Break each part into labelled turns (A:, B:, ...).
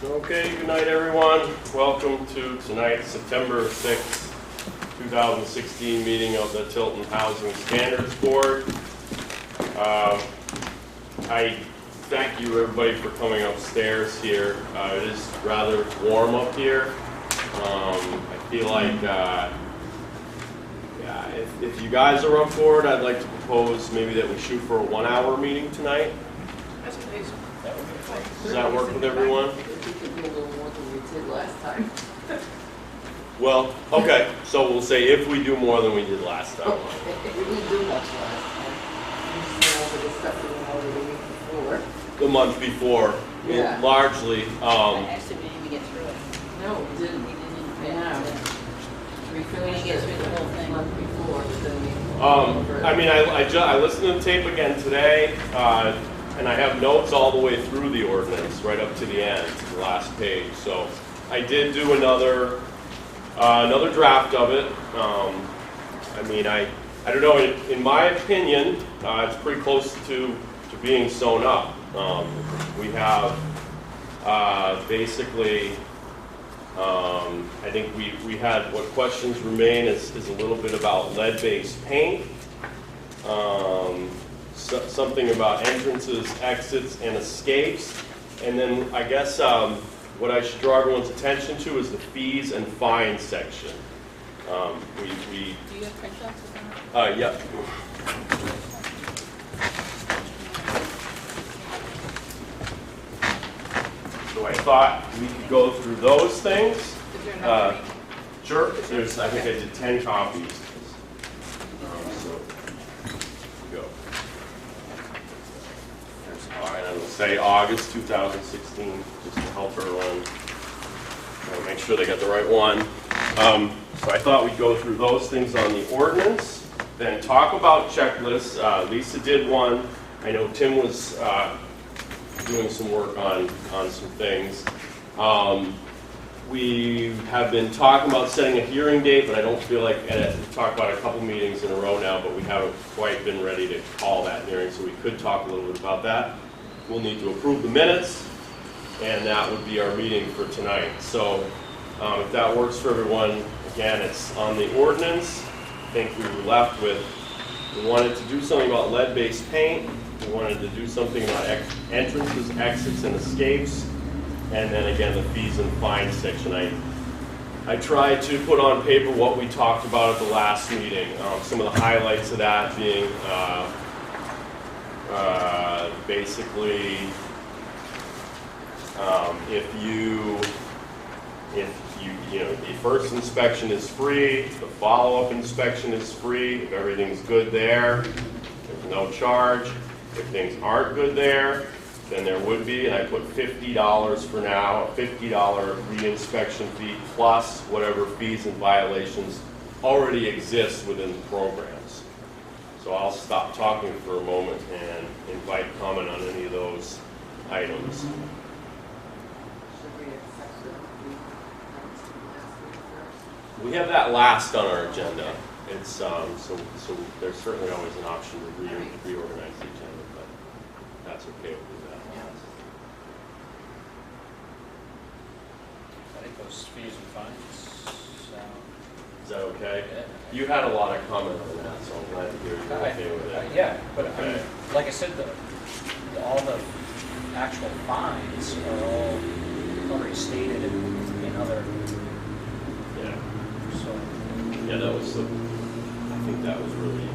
A: Okay, good night everyone. Welcome to tonight's September 6th, 2016 meeting of the Tilton Housing Standards Board. I thank you everybody for coming upstairs here. It is rather warm up here. I feel like if you guys are up for it, I'd like to propose maybe that we shoot for a 1-hour meeting tonight.
B: That's amazing.
A: Does that work with everyone?
B: It could be a little more than we did last time.
A: Well, okay, so we'll say if we do more than we did last time.
B: We didn't do much last time. We just went over the stuff we went over the week before.
A: The month before,
B: Yeah.
A: largely.
C: Actually, we didn't even get through it.
B: No, we didn't.
C: We didn't
B: Yeah.
C: yeah.
B: We
C: We
B: finished
C: didn't get
B: it
C: through the whole
B: the
C: thing.
B: month before, but then we.
A: I mean, I listened to the tape again today, and I have notes all the way through the ordinance, right up to the end, to the last page. So I did do another draft of it. I mean, I don't know. In my opinion, it's pretty close to being sewn up. We have basically. I think we had what questions remain is a little bit about lead-based paint, something about entrances, exits, and escapes, and then I guess what I should draw everyone's attention to is the fees and fines section.
C: Do you have print shots of that?
A: Yep. So I thought we could go through those things.
C: Is there enough to read?
A: Sure. I think I did 10 copies. So, go. All right, I will say August 2016, just to help everyone make sure they got the right one. So I thought we'd go through those things on the ordinance, then talk about checklists. Lisa did one. I know Tim was doing some work on some things. We have been talking about setting a hearing date, but I don't feel like, we've talked about a couple meetings in a row now, but we haven't quite been ready to call that hearing, so we could talk a little bit about that. We'll need to approve the minutes, and that would be our meeting for tonight. So if that works for everyone, again, it's on the ordinance. I think we were left with, we wanted to do something about lead-based paint. We wanted to do something about entrances, exits, and escapes. And then again, the fees and fines section. I tried to put on paper what we talked about at the last meeting. Some of the highlights of that being basically if the first inspection is free, the follow-up inspection is free. If everything's good there, there's no charge. If things aren't good there, then there would be, and I put $50 for now, a $50 re-inspection fee plus whatever fees and violations already exist within the programs. So I'll stop talking for a moment and invite comment on any of those items.
B: Should we accept it?
A: We have that last on our agenda. It's so there's certainly always an option to reorganize the agenda, but that's okay with that last.
D: I think those fees and fines sound.
A: Is that okay?
D: Yeah.
A: You had a lot of comment on that, so I'm glad to hear you're okay with it.
D: Yeah, but I
A: Okay.
D: mean, like I said, all the actual fines are all already stated in other,
A: Yeah.
D: so.
A: Yeah, I think that was really a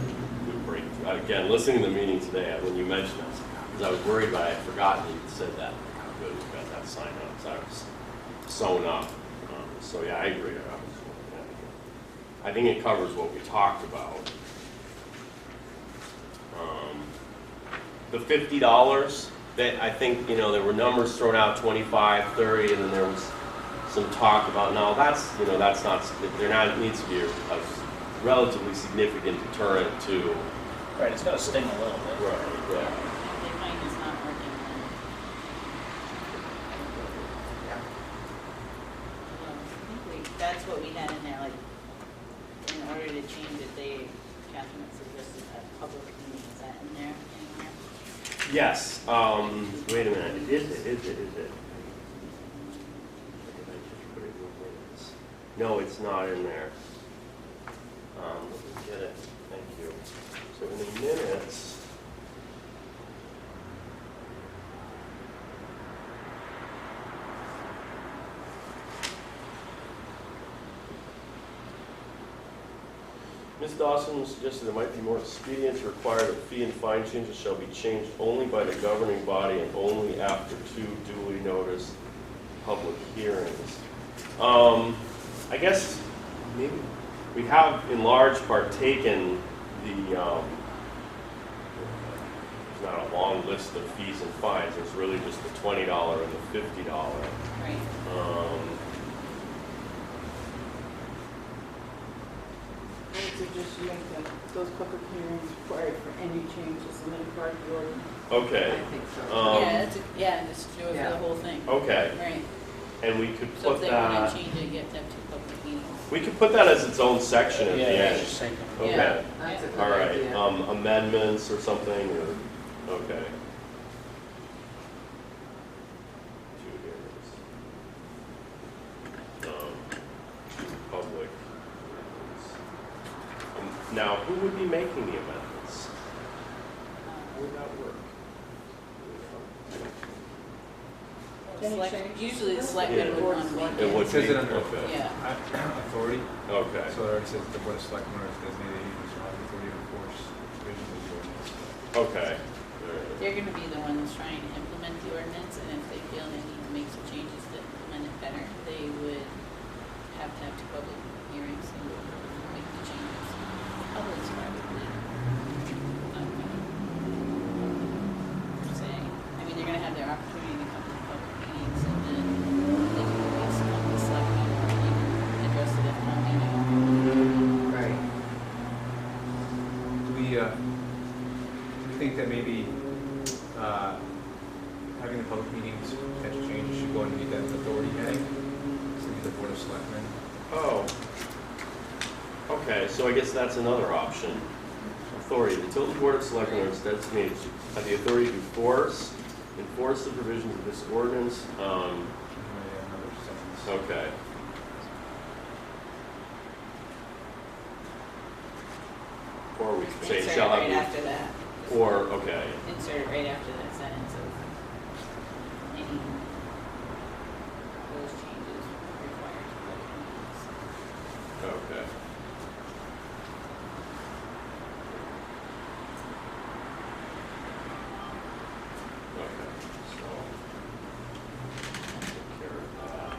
A: good breakthrough. Again, listening to the meeting today, when you mentioned that, because I was worried, but I had forgotten you said that. How good we got that signed up, so I was sewn up. So yeah, I agree. I think it covers what we talked about. The $50, that I think, there were numbers thrown out, 25, 30, and then there was some talk about, no, that's not, there needs to be a relatively significant deterrent to.
D: Right, it's got to sting a little bit.
A: Right, yeah.
C: Their mind is not working. I think that's what we had in there, like, in order to change it, Catherine suggested a public meeting. Is that in there anywhere?
A: Yes, wait a minute, is it? No, it's not in there. Let me get it. Thank you. So in the minutes, Ms. Dawson suggested it might be more expedient to require that fee and fine changes shall be changed only by the governing body and only after 2 duly noticed public hearings. I guess maybe we have in large part taken the, there's not a long list of fees and fines, there's really just the $20 and the $50.
C: Right.
B: So just make those public hearings required for any changes in any part of the ordinance.
A: Okay.
B: I think so.
C: Yeah, just do it for the whole thing.
A: Okay,
C: Right.
A: and we could
C: So if
A: put
C: they want
A: that,
C: to change it, you have to have 2 public meetings.
A: we could put that as its own section at the
D: Yeah, I was
A: end.
D: just thinking.
A: Okay.
C: Yeah.
B: That's a good
A: All right,
B: idea.
A: amendments or something, or, okay. 2 hearings. Public. Now, who would be making the amendments? How would that work?
C: Usually the selectmen would want to make
A: It would
C: it.
A: be,
E: Says it under-
A: okay.
C: Yeah.
E: authority.
A: Okay,
E: So it already says the board of selectmen or its designated agents shall have the authority to enforce provisions of the ordinance.
A: okay. All right.
C: They're going to be the ones trying to implement the ordinance, and if they feel they need to make some changes to implement it better, they would have to have 2 public hearings and make the changes. Others probably not going to say. I mean, they're going to have their opportunity to come to the public meetings, and then they can always come to the selectmen or even address it at town meeting.
B: Right.
E: Do we think that maybe having the public meetings, potential changes should go underneath that authority heading? So maybe the board of selectmen.
A: Oh. Okay, so I guess that's another option. Authority, the Tilton Board of Selectmen or its designated have the authority to enforce the provisions of this ordinance.
E: Another sentence.
A: Okay. Or we could say
C: Insert it
A: shall
C: right
A: have,
C: after that.
A: or, okay,
C: Insert it right after that sentence of any those changes required to public meetings.
A: okay. Okay, so, take care of that.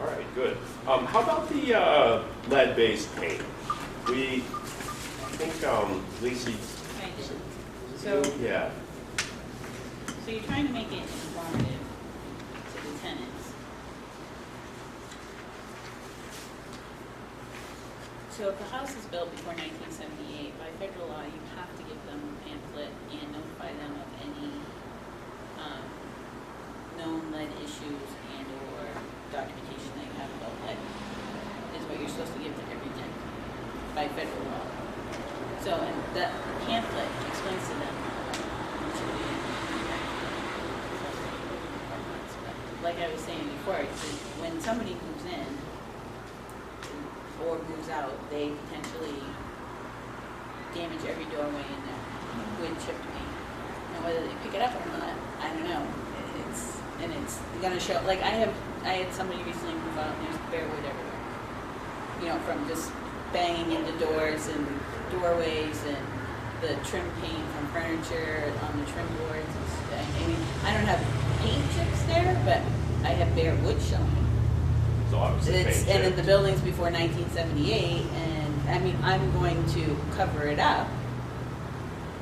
A: All right, good. How about the lead-based paint? I think, Lacey,
C: Kind of. So,
A: yeah,
C: so you're trying to make it informative to the tenants. So if the house is built before 1978, by federal law, you have to give them a pamphlet and notify them of any known lead issues and or documentation that you have about lead, is what you're supposed to give to every tenant by federal law. So, and that pamphlet explains to them which of the like I was saying before, it's just when somebody moves in or moves out, they potentially damage every doorway in there with chipped paint. Now whether they pick it up or not, I don't know. It's gonna show. Like I had somebody recently move out and there's bare wood everywhere. You know, from just banging into doors and doorways and the trim paint from furniture on the trim boards and stuff. I mean, I don't have paint chips there, but I have bare wood showing.
A: so obviously paint
C: And then
A: chip.
C: the building's before 1978, and I mean, I'm going to cover it up.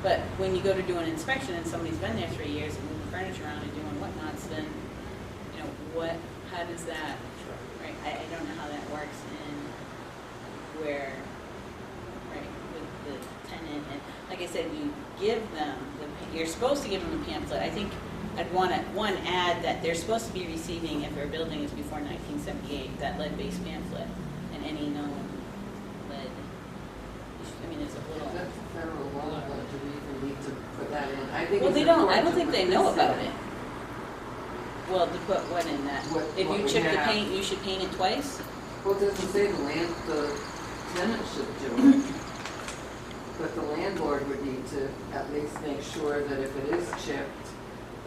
C: But when you go to do an inspection and somebody's been there 3 years and moving furniture around and doing whatnots, then, you know, how does that, right, I don't know how that works in where, right, with the tenant, and like I said, you give them, you're supposed to give them a pamphlet. I think I'd want to, one, add that they're supposed to be receiving, if their building is before 1978, that lead-based pamphlet and any known lead issues. I mean, it's a little.
B: That's a federal law, but do we even need to put that in? I think
C: Well,
B: it's
C: they don't, I
B: important
C: don't
B: to
C: think
B: put
C: they
B: this
C: know
B: in.
C: about it. Well, to put what in that?
F: What-
C: If
F: what
C: you
F: we
C: chip the
F: have.
C: paint, you should paint it twice?
F: Well, it doesn't say the tenant should do it. But the landlord would need to at least make sure that if it is chipped,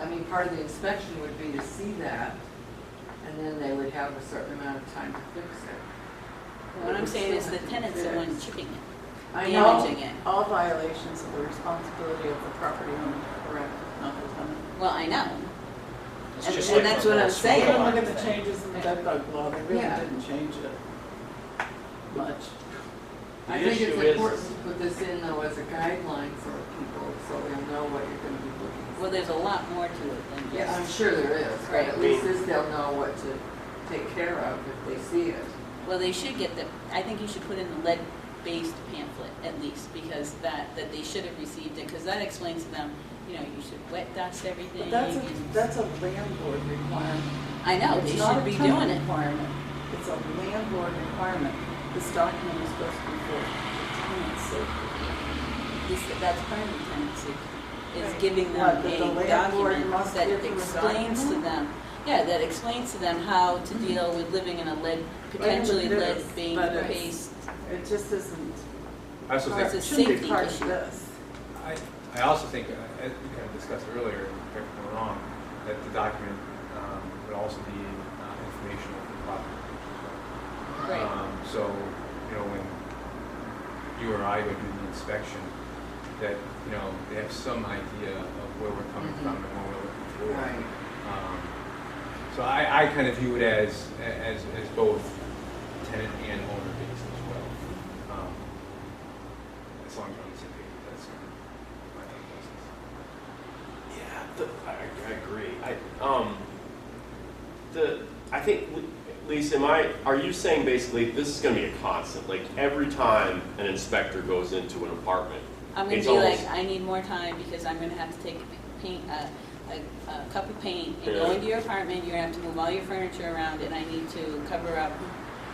F: I mean, part of the inspection would be to see that, and then they would have a certain amount of time to fix it.
C: What I'm saying is the tenant's the one chipping it.
B: I know
C: Damaging it.
B: all violations are the responsibility of the property owner, correct, not the tenant.
C: Well, I know.
D: It's
C: And-
D: just
C: and
D: like
C: that's
D: the
C: what I'm
D: whole
C: saying.
B: Even
D: smoke
B: look at
D: alarm
B: the
D: thing.
B: changes in the bed bug law, they really
F: Yeah.
B: didn't change it much.
F: I
A: The
F: think it's
A: issue is-
F: important to put this in though as a guideline for people, so they'll know what you're gonna be looking for.
C: Well, there's a lot more to it than just.
F: Yeah, I'm sure there is, but
C: Right.
F: at least this they'll know what to take care of if they see it.
C: Well, they should get the, I think you should put in the lead-based pamphlet at least, because that they should have received it, because that explains to them, you know, you should wet dust everything.
B: But
C: and-
B: that's a landlord requirement.
C: I know, they
B: It's not
C: should
B: a
C: be
B: tenant
C: doing it.
B: requirement. It's a landlord requirement. This document is supposed to be for the tenant's safety.
C: That's part of the tenancy, is
B: Right.
C: giving them
B: What, that the
C: a
B: landlord
C: document
B: must
C: that
B: give them a
C: explains to
B: document?
C: them, yeah, that explains to them how to deal with living in a potentially
B: But it is, but it's-
C: lead-based.
B: It just isn't,
E: I also
C: It's a
E: think,
B: shouldn't be
C: safety
B: part of
C: issue.
B: this.
E: I also think, as we kind of discussed earlier, correct me if I'm wrong, that the document would also be informational for the property as well.
C: Right.
E: So, you know, when you or I go do the inspection, that, you know, they have some idea of where we're coming from and what we're looking for.
F: Right.
E: So I kind of view it as both tenant and owner based as well. As long as we're on the same page, that's kind of my thought process.
A: Yeah, I think, Lisa, are you saying basically this is gonna be a constant, like every time an inspector goes into an apartment?
C: I'm gonna
A: it's
C: be like,
A: almost-
C: I need more time because I'm gonna have to take paint, a cup of paint and go
A: Yeah.
C: into your apartment, you're gonna have to move all your furniture around and I need to cover up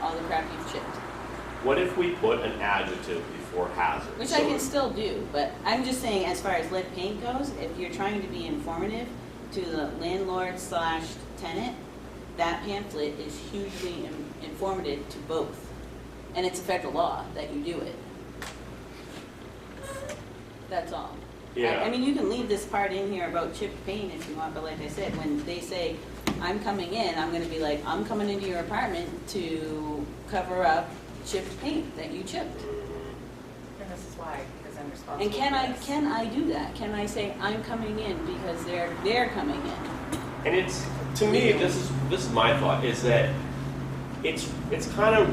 C: all the crap you've chipped.
A: What if we put an adjective before hazard?
C: Which I can still do, but I'm just saying as far as lead paint goes, if you're trying to be informative to the landlord/tenant, that pamphlet is hugely informative to both. And it's a federal law that you do it. That's all.
A: Yeah.
C: I mean, you can leave this part in here about chipped paint if you want, but like I said, when they say, I'm coming in, I'm gonna be like, I'm coming into your apartment to cover up chipped paint that you chipped.
G: And this is why, because I'm responsible.
C: And can
G: for this.
C: can I do that? Can I say, I'm coming in because they're coming in?
A: And it's, to me, this is my thought, is that it's kind of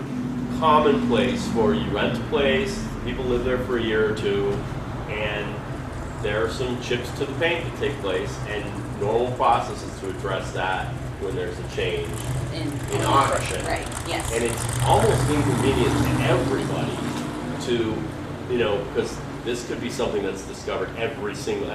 A: commonplace for you rent a place, people live there for a year or two, and there are some chips to the paint that take place, and normal processes to address that when there's a change in ownership.
C: Right, yes.
A: And it's almost inconvenient to everybody to, you know, because this could be something that's discovered at every single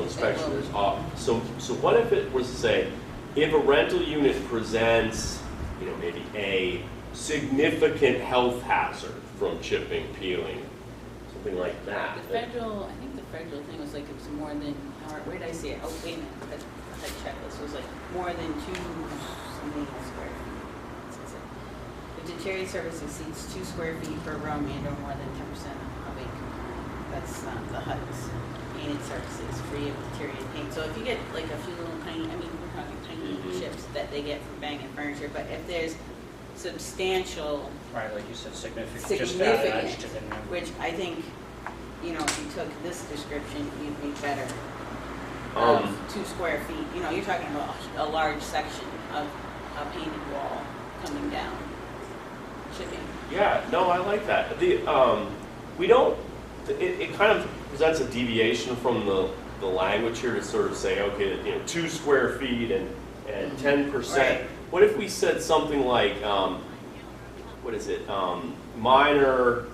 A: inspection.
C: will.
A: There's so what if it was to say, if a rental unit presents, you know, maybe a significant health hazard from chipping, peeling, something like that.
C: The federal, I think the federal thing was like it was more than, or where did I see it? Oh, wait a minute, the checklist was like more than 2 something square feet. What does it say? The deteriorated surface exceeds 2 square feet per room and or more than 10% of a component. That's the HUDs. Painted surfaces free of deteriorated paint. So if you get like a few little tiny, I mean, we're talking tiny chips that they get from banging furniture, but if there's substantial,
D: Right, like you said, significant, just
C: significant,
D: that adjective in there.
C: which I think, you know, if you took this description, you'd be better.
A: Um,
C: Of 2 square feet, you know, you're talking about a large section of a painted wall coming down, chipping.
A: Yeah, no, I like that. We don't, it kind of presents a deviation from the language here to sort of say, okay, you know, 2 square feet and 10%.
C: Right.
A: What if we said something like, what is it, minor,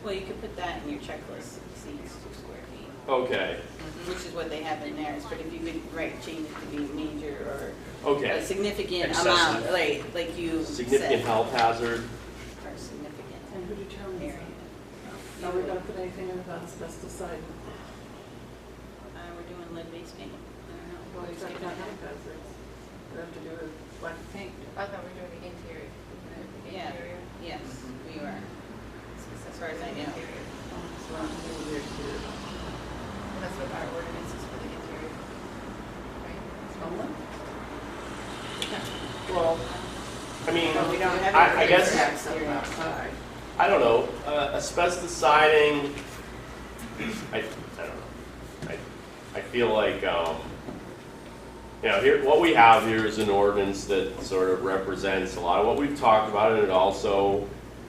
C: Well, you could put that in your checklist, exceeds 2 square feet,
A: okay,
C: which is what they have in theirs, but if you could, right, change it to be major or
A: okay,
C: a significant
D: Excessive.
C: amount, like you said.
A: significant health hazard.
C: Or significant
B: And who determines
C: area.
B: that? No, we don't put anything in about pesticide.
C: We're doing lead-based paint. I don't know.
B: Well,
C: We're
B: it's like
C: skipping
B: not
C: ahead.
B: hazards. we have to do with black paint.
G: I thought we were doing the interior.
C: Yeah.
G: Interior.
C: Yes, we were, as far as I know.
G: Interior.
B: So I'm over there too.
G: And that's what our ordinance is for the interior. Right?
B: Someone?
A: Well, I mean,
B: Well, we don't have
A: I
B: any
A: guess,
B: cracks up outside.
A: I don't know, asbestos siding, I don't know. I feel like, you know, here, what we have here is an ordinance that sort of represents a lot of what we've talked about, and it also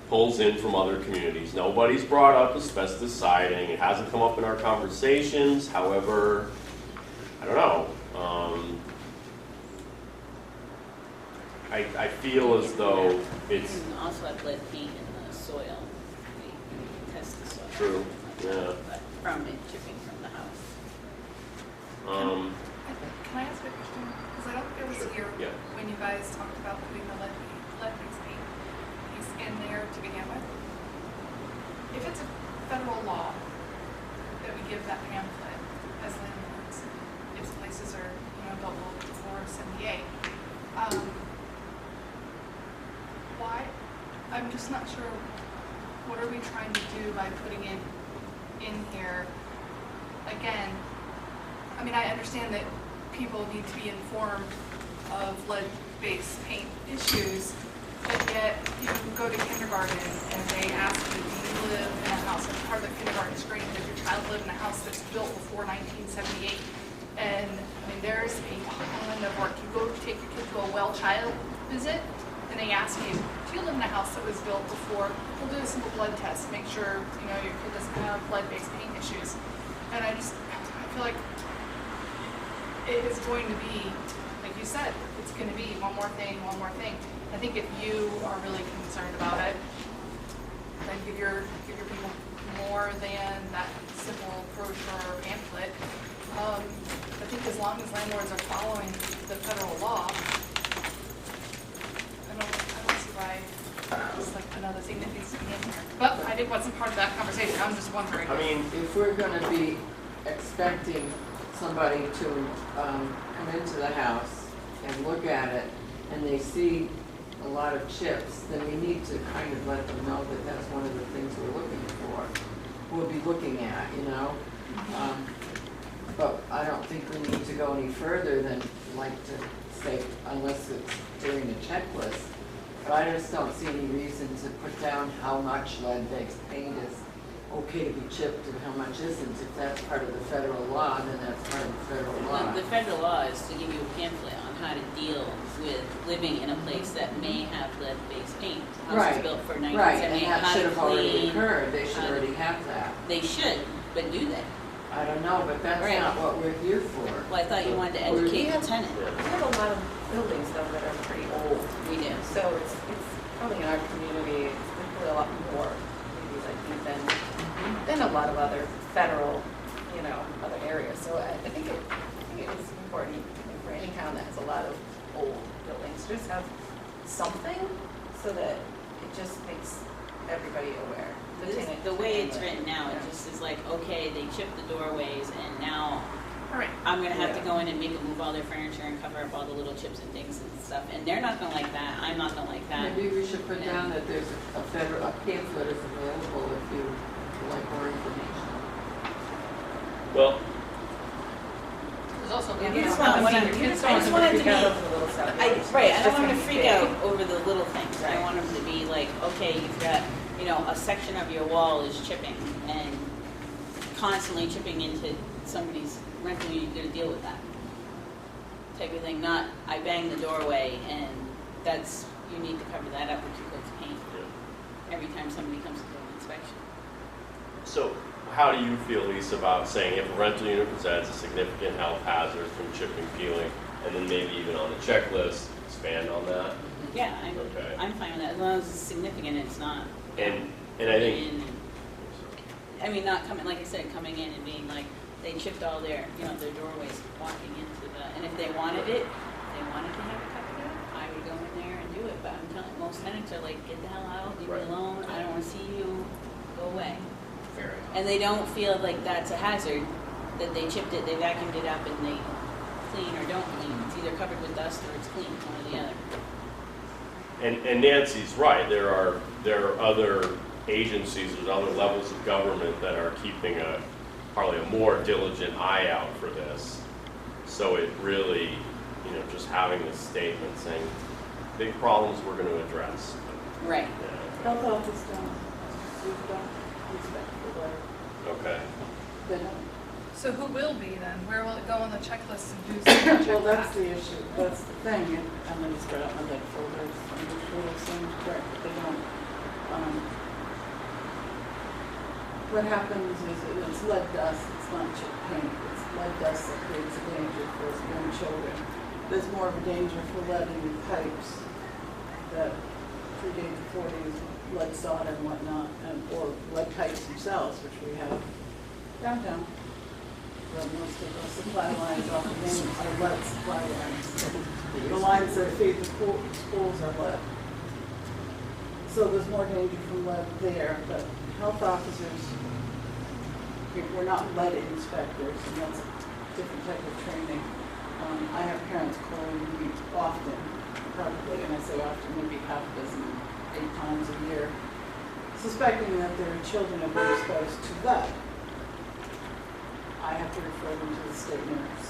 A: pulls in from other communities. Nobody's brought up asbestos siding, it hasn't come up in our conversations, however, I don't know. I feel as though it's
C: You can also have lead paint in the soil. We test the soil.
A: true, yeah.
C: But from it chipping from the house.
H: Can I ask a question? Because I don't think it was here
A: Yeah.
H: when you guys talked about putting the lead-based paint piece in there to begin with. If it's a federal law that we give that pamphlet as landlords, if places are, built before 78, why? I'm just not sure. What are we trying to do by putting it in here? Again, I mean, I understand that people need to be informed of lead-based paint issues, but yet you go to kindergarten and they ask you, do you live in a house, and part of the kindergarten screening, does your child live in a house that's built before 1978? And I mean, there's a ton of work. You go take your kid to a well child visit, and they ask you, do you live in a house that was built before? We'll do a simple blood test, make sure, your kid doesn't have lead-based paint issues. And I feel like it is going to be, like you said, it's going to be one more thing. I think if you are really concerned about it, then give your people more than that simple brochure or pamphlet. I think as long as landlords are following the federal law, I don't see why it's like another thing that needs to be in here. But it wasn't part of that conversation. I'm just wondering.
A: I mean,
F: If we're gonna be expecting somebody to come into the house and look at it, and they see a lot of chips, then we need to kind of let them know that that's one of the things we're looking for, we'll be looking at, But I don't think we need to go any further than like to say, unless it's during a checklist. But I just don't see any reason to put down how much lead-based paint is okay to be chipped and how much isn't. If that's part of the federal law, then that's part of the federal law.
C: The federal law is to give you a pamphlet on how to deal with living in a place that may have lead-based paint. The house was
F: Right,
C: built for
F: right,
C: 1978,
F: and that
C: how
F: should
C: to
F: have already
C: clean.
F: occurred. They should
C: how to-
F: already have that.
C: They should, but do they?
F: I don't know, but that's
C: Right.
F: not what we're here for.
C: Well, I thought you wanted to
F: Well, we
C: educate the
G: have-
C: tenant.
G: We have a lot of buildings though that are pretty old.
C: We do.
G: So it's probably in our community, it's probably a lot more, maybe like than a lot of other federal, other areas. So I think it is important for any town that has a lot of old buildings, to just have something so that it just makes everybody aware.
C: The way it's written now, it just is like, okay, they chipped the doorways and now
H: All right.
C: I'm gonna have to go in and make them move all their furniture and cover up all the little chips and things and stuff. And they're not gonna like that, I'm not gonna like that.
F: Maybe we should put down that there's a pamphlet is available if you would like more information.
A: well,
H: There's also
C: You
H: the
C: just want
G: I
C: to
G: just
C: I just want it to
G: freak out
C: be,
G: over the little stuff.
C: right, I don't want them to
G: Just
C: freak
G: big.
C: out over the little things. I
G: Right.
C: want them to be like, okay, you've got, a section of your wall is chipping and constantly chipping into somebody's rental, you're gonna deal with that. Type of thing, not, I banged the doorway and you need to cover that up with 2 coats of paint every time somebody comes to do an inspection.
A: so how do you feel, Lisa, about saying if a rental unit presents a significant health hazard from chipping, peeling, and then maybe even on the checklist, expand on that?
C: Yeah,
A: Okay.
C: I'm fine with that, as long as it's significant, it's not.
A: And I think,
C: I mean, not coming, like I said, coming in and being like, they chipped all their, their doorways walking into and if they wanted to have it covered up, I would go in there and do it, but I'm telling, most tenants are like, get the hell out, leave me
A: Right.
C: alone, I don't wanna see you, go away.
A: fair enough.
C: And they don't feel like that's a hazard, that they chipped it, they vacuumed it up, and they clean or don't clean. It's either covered with dust or it's clean, one or the other.
A: And Nancy's right, there are other agencies, there's other levels of government that are keeping probably a more diligent eye out for this. So it really, just having this statement saying, big problems we're going to address.
C: Right.
B: Health office don't inspect the letter.
A: Okay.
B: They don't.
H: So who will be then? Where will it go on the checklist and who's going to check
B: Well, that's
H: that?
B: the issue, that's the thing, and I'm gonna spread out my lead folders, I'm sure it seems correct, but they don't. What happens is it's lead dust, it's not chip paint, it's lead dust that creates a danger for young children. There's more of a danger for lead in pipes that predate the 40s, lead solder and whatnot, or lead pipes themselves, which we have downtown. But most of the supply lines off the main are lead supply lines. The lines that feed the schools are lead. So there's more danger from lead there, but health officers, we're not lead inspectors, and that's a different type of training. I have parents calling me often, probably, and I say often, maybe half a dozen, 8 times a year, suspecting that their children have been exposed to lead. I have to refer them to the state nurse.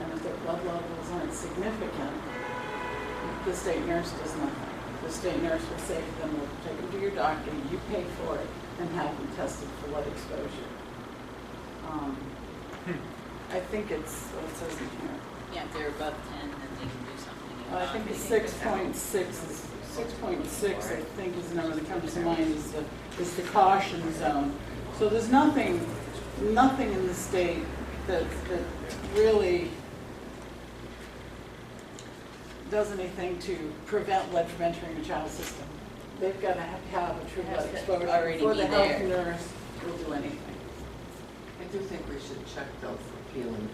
B: And if their blood levels aren't significant, the state nurse does nothing. The state nurse will say to them, we'll take them to your doctor, you pay for it, and have them tested for lead exposure. I think it's, what it says in here.
C: Yeah, if they're above 10, then they can do something.
B: I think it's 6.6, I think is the number that comes to mind, is the caution zone. So there's nothing in the state that really does anything to prevent lead from entering a child's system. They've got to have a true lead exposure
C: already
B: before
C: be
B: the health
C: there.
B: nurse will do anything.
F: I do think we should check though for peeling.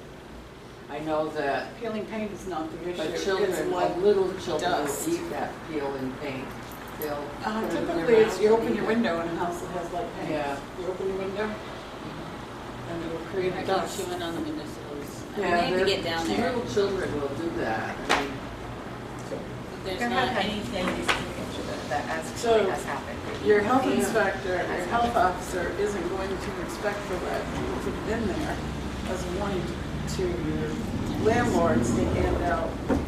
F: I know that
B: Peeling paint is not the issue.
F: but
B: It's
F: children,
B: lead
F: little children
B: dust.
F: will eat that peeling paint. They'll put it in their
B: Typically, it's
F: mouth
B: you
F: and
B: open
F: eat
B: your
F: it.
B: window in a house that has lead paint.
F: Yeah.
B: You open your window, and it will create
C: I keep
B: dust.
C: chewing on the windowsills. I mean,
F: Yeah,
C: they have to get down there.
F: little children will do that. I mean,
C: There's
G: There
C: not
G: have been
C: anything.
G: that actually
B: So,
G: has happened.
B: Your health inspector, your health officer isn't going to inspect for lead. You will put it in there as a warning to your landlords to hand out this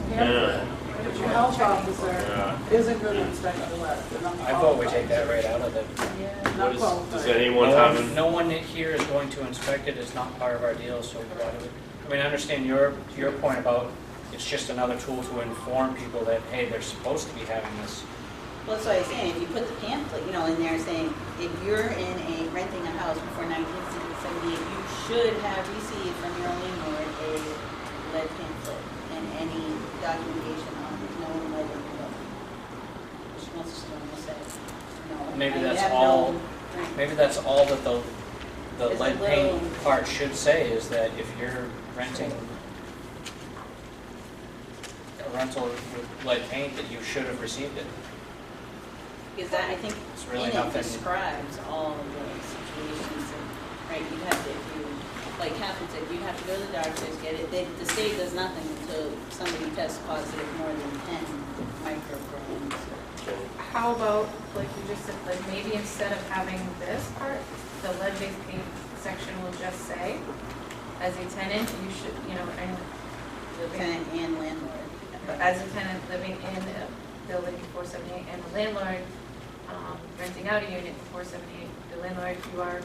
B: pamphlet. But your health officer isn't going to inspect for lead. They're not
D: I vote we take
B: qualified.
D: that right out of it.
B: Not
A: Does
B: qualified.
A: anyone have
D: No one here is going to inspect it, it's not part of our deal, so why do we? I mean, I understand your point about it's just another tool to inform people that, hey, they're supposed to be having this.
C: Well, that's what I was saying, if you put the pamphlet, in there saying, if you're renting a house before 1978, you should have received from your landlord a lead pamphlet and any documentation on known lead in the building. Which most of them will say, no.
D: Maybe
C: I
D: that's
C: have
D: all-
C: no drink.
D: Maybe that's all that the
C: It's a
D: lead paint
C: little-
D: part should say, is that if you're renting a rental with lead paint, that you should have received it.
C: Because that, I think,
D: It's really
C: in it
D: nothing.
C: describes all of the situations, and, right, you'd have to, if you, like Catherine said, you'd have to go to the doctors, get it, the state does nothing until somebody tests positive more than 10 micrograms.
G: How about, like you just said, like maybe instead of having this part, the lead-based paint section will just say, as a tenant, you should, and living,
C: Tenant and landlord.
G: as a tenant living in a building 478 and the landlord renting out a unit 478, the landlord, you are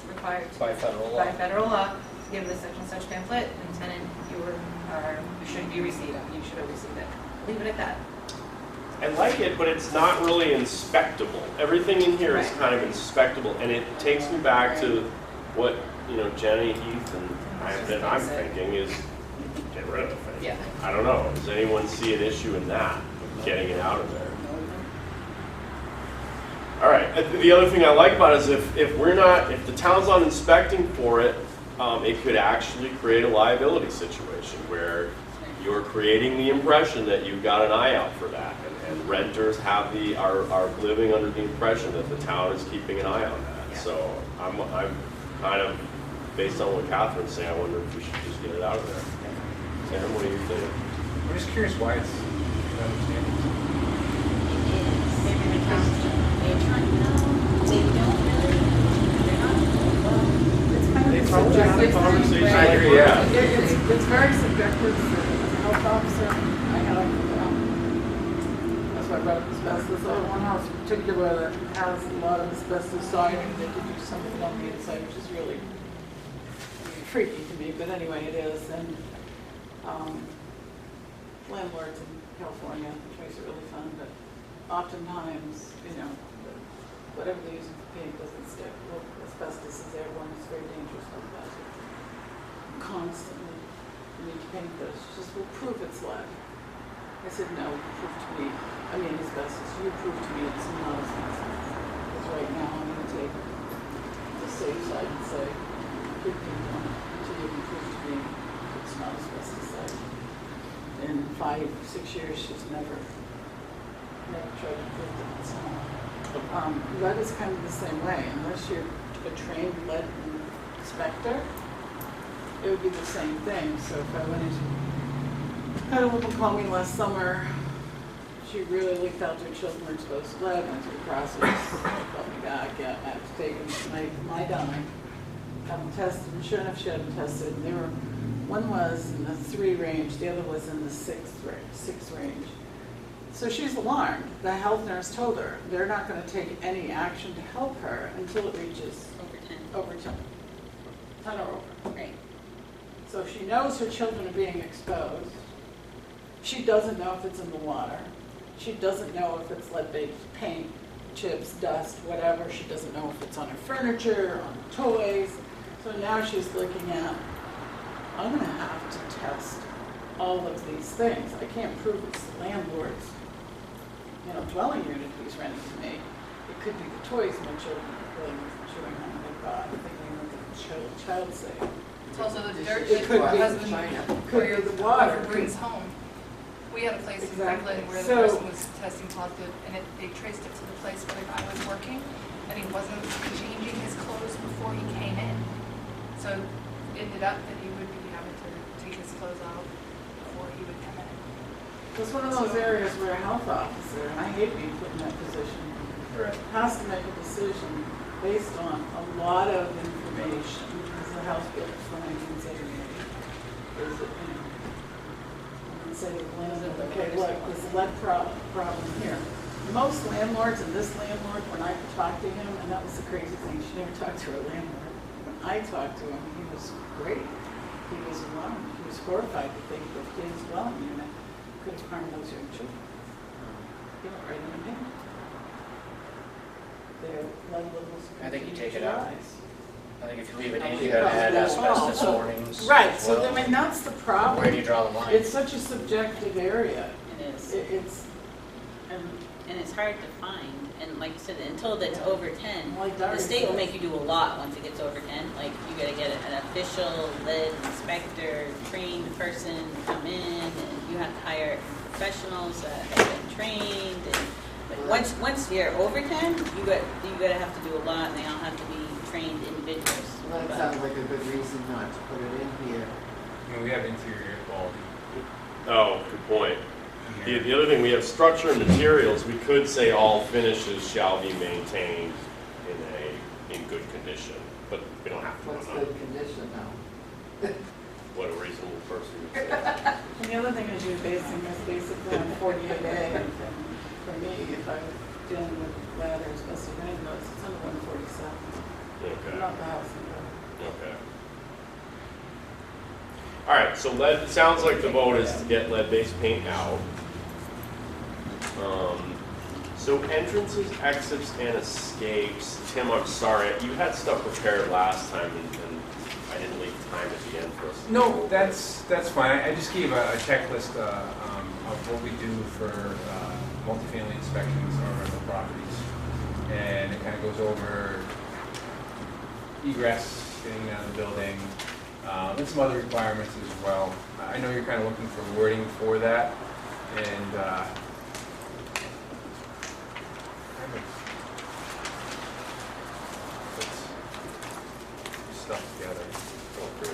G: required to,
D: By federal law.
G: by federal law, to give this such and such pamphlet, and tenant, you should be receiving, you should have received it. Leave it at that.
A: I like it, but it's not really inspectable. Everything in here is
G: Right.
A: kind of inspectable, and it takes me back to what, Jenny, Heath, and I'm thinking is get rid of the thing.
G: Yeah.
A: I don't know. Does anyone see an issue in that, getting it out of there? All right, the other thing I like about it is if the town's not inspecting for it, it could actually create a liability situation where you're creating the impression that you've got an eye out for that, and renters are living under the impression that the town is keeping an eye on that.
G: Yeah.
A: So I'm kind of based on what Catherine's saying, I wonder if we should just get it out of there. Sam, what do you think?
E: I'm just curious why it's understanding.
C: Maybe because they're trying, no, they don't really, they're not, well,
B: It's kind
A: They
B: of
A: probably have a
B: subjective.
A: conversation.
E: I agree, yeah.
B: It's very subjective. As a health officer, I have, that's why I brought up asbestos. I have one house in particular that has a lot of asbestos siding. They could do something on the inside, which is really freaky to me, but anyway, it is. And landlords in California, which makes it really fun, but oftentimes, whatever they use for paint doesn't stick. Well, asbestos is there, one is very dangerous like that. Constantly, you need to paint this. She says, well, prove it's lead. I said, no, prove to me, asbestos, you prove to me it's not asbestos. Because right now I'm going to take the safe side and say, give me one until you can prove to me it's not asbestos. In 5-6 years, she's never tried to prove that it's not. Lead is kind of the same way. Unless you're a trained lead inspector, it would be the same thing. So if I went into, had a woman call me last summer, she really felt her children were exposed to lead, went through the process, called me back, I have to take them to my dime, have them tested, and sure enough she had them tested, and they were, one was in the 3 range, the other was in the 6 range. So she's alarmed. The health nurse told her they're not going to take any action to help her until it reaches over 10 or over.
C: right.
B: So she knows her children are being exposed. She doesn't know if it's in the water. She doesn't know if it's lead-based paint, chips, dust, whatever. She doesn't know if it's on her furniture, on toys. So now she's looking at, I'm going to have to test all of these things. I can't prove it's the landlord's, dwelling unit who's renting to me. It could be the toys my children are playing with, chewing on, they bought, thinking that the child safe.
H: It's also the dirt
B: It
H: that
B: could
H: your
B: be
H: husband,
B: could
H: or your
B: be the water.
H: whoever brings home. We had a place in
B: Exactly.
H: Franklin where the
B: So-
H: person was testing positive, and they traced it to the place where the guy was working, and he wasn't changing his clothes before he came in. So it ended up that he would be having to take his clothes off before he would come in.
B: It's one of those areas where a health officer, and I hate being put in that position,
E: Right.
B: has to make a decision based on a lot of information. Because the House Bill from 1978 is, and say to the landlord, okay, look, there's a lead problem here. Most landlords, and this landlord, when I talked to him, and that was the crazy thing, she never talked to her landlord. When I talked to him, he was great. He was alarmed. He was horrified to think that his dwelling unit could have harmed those young children. You know, right in the name. Their lead levels.
D: I think you take it
B: continue to
D: out.
B: rise.
D: I think if you leave it in,
B: Yeah,
D: you gotta add
B: that's
D: asbestos
B: all.
D: warnings.
B: Right,
D: as
B: so
D: well.
B: I mean, that's the
D: Where do
B: problem.
D: you draw the line?
B: It's such a subjective area.
C: It is.
B: It's, and
C: And it's hard to find, and like you said, until it's over 10,
B: like
C: the
B: Darby
C: state will
B: says,
C: make you do a lot once it gets over 10. Like, you gotta get an official lead inspector, trained person come in, and you have to hire professionals that have been trained. And but once you're over 10, you gotta have to do a lot, and they all have to be trained individuals.
F: Well, that
C: But-
F: sounds like a good reason not to put it in here.
E: I mean, we have interior air quality.
A: Oh, good point.
E: in here.
A: The other thing, we have structure and materials. We could say all finishes shall be maintained in good condition, but we don't have to.
F: What's good condition now?
A: What a reasonable person would say.
B: and the other thing is you're basing this basically on 40 a day. And for me, if I was dealing with ladders, especially windows, it's under 147.
A: Okay.
B: Not the house number.
A: Okay. All right, so lead, it sounds like the vote is to get lead-based paint out. So entrances, exits, and escapes. Tim, I'm sorry, you had stuff prepared last time, and I didn't leave time at the end for us. to go
E: No,
A: over.
E: that's fine. I just gave a checklist of what we do for multifamily inspections on rental properties. And it kind of goes over egress, getting out of the building, and some other requirements as well. I know you're kind of looking for wording for that, and stuff together.
A: Oh, great.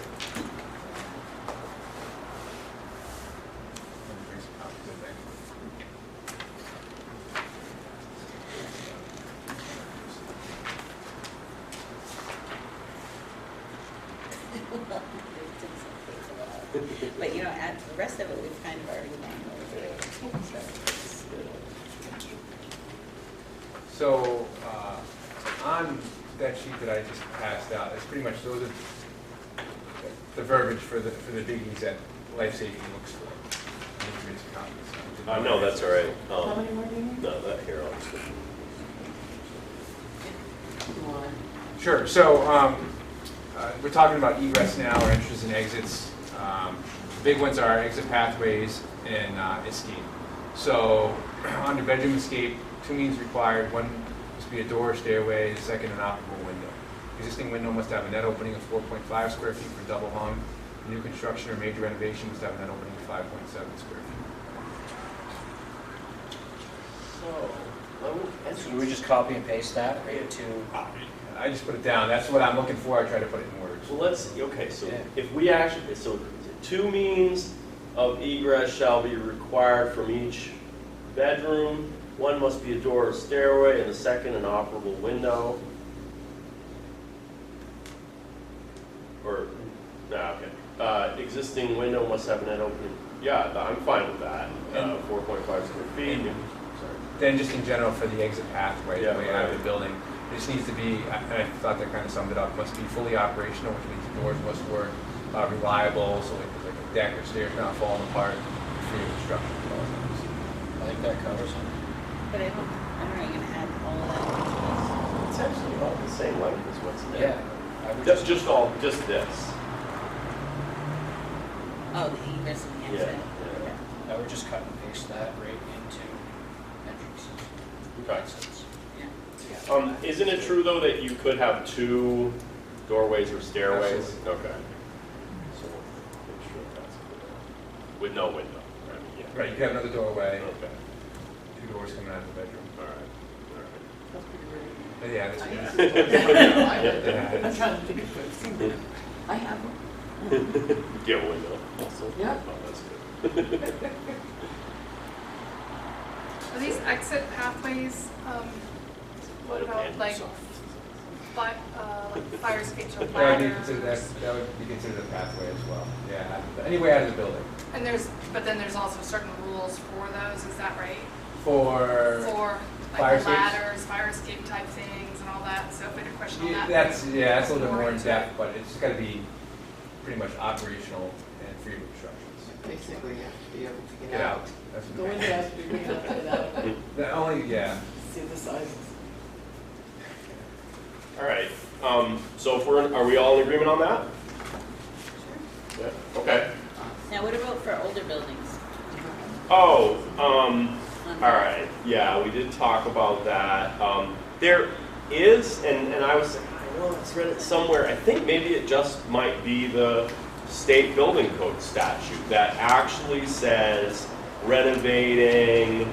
E: Let me bring some copies, I think.
C: But you know, the rest of it, we've kind of already gone over.
E: So, on that sheet that I just passed out, it's pretty much those are the verbiage for the biggies that life safety looks for. I need to read some copies.
A: No, that's all right.
B: How many more do you need?
A: No, that here, I'll just.
B: One.
E: Sure, so we're talking about egress now, or entrances and exits. Big ones are exit pathways and escape. So under bedroom escape, 2 means required. One must be a door or stairway, the second an operable window. Existing window must have a net opening of 4.5 square feet for double hung. New construction or major renovation must have a net opening of 5.7 square feet.
D: So do we just copy and paste that right to?
E: I just put it down. That's what I'm looking for. I try to put it in words.
A: So let's, okay, so
D: Yeah.
A: if we actually, so 2 means of egress shall be required from each bedroom. One must be a door or stairway, and the second an operable window. Or, okay. Existing window must have a net opening. Yeah, I'm fine with that. 4.5 square feet.
E: And-
A: Sorry.
E: Then just in general for the exit pathway,
A: Yeah,
E: the way out of
A: right.
E: the building, it just needs to be, and I thought that kind of summed it up, must be fully operational, which means the doors must work, reliable, so like a deck or stairs not falling apart, free of obstruction.
D: I think that covers it.
C: But I don't know, you're gonna add all of that
A: It's actually about the same length as what's
D: Yeah.
A: there.
D: I would
A: That's just all, just this.
C: into this. Oh, the egress and the exit.
A: Yeah,
D: I would just cut and paste that right into entrances.
A: Okay.
D: Exits.
C: Yeah.
A: Isn't it true though that you could have 2 doorways or stairways?
E: Absolutely.
A: Okay. So make sure that's clear. With no window. I mean, yeah.
E: Right, you can have another doorway,
A: Okay.
E: 2 doors coming out of the bedroom.
A: All right.
B: That's pretty great.
E: But yeah, that's
B: I'm
E: yeah.
B: trying to think of it. I have one.
A: Get a window also.
B: Yeah.
A: Oh, that's good.
H: Are these exit pathways, what about like fire escapes or
E: That would be considered,
H: ladders?
E: that would be considered a pathway as well. Yeah, any way out of the building.
H: And but then there's also certain rules for those, is that right?
E: For,
H: For
E: fire
H: like
E: escapes?
H: ladders, fire escape type things and all that, so if we had a question on that.
E: that's a little bit more in
H: into
E: depth, but it's got to be pretty much operational and free of obstructions.
F: Basically, you have to be able to
E: Get out. That's
B: The
E: what
B: window has to be big enough to get out.
E: the only, yeah.
B: See the sizes.
A: All right. So if are we all in agreement on that? Yeah. Okay.
C: Now, what about for older buildings?
A: Oh, all right. Yeah, we did talk about that. There is, and I was, I know I read it somewhere. I think maybe it just might be the state building code statute that actually says renovating,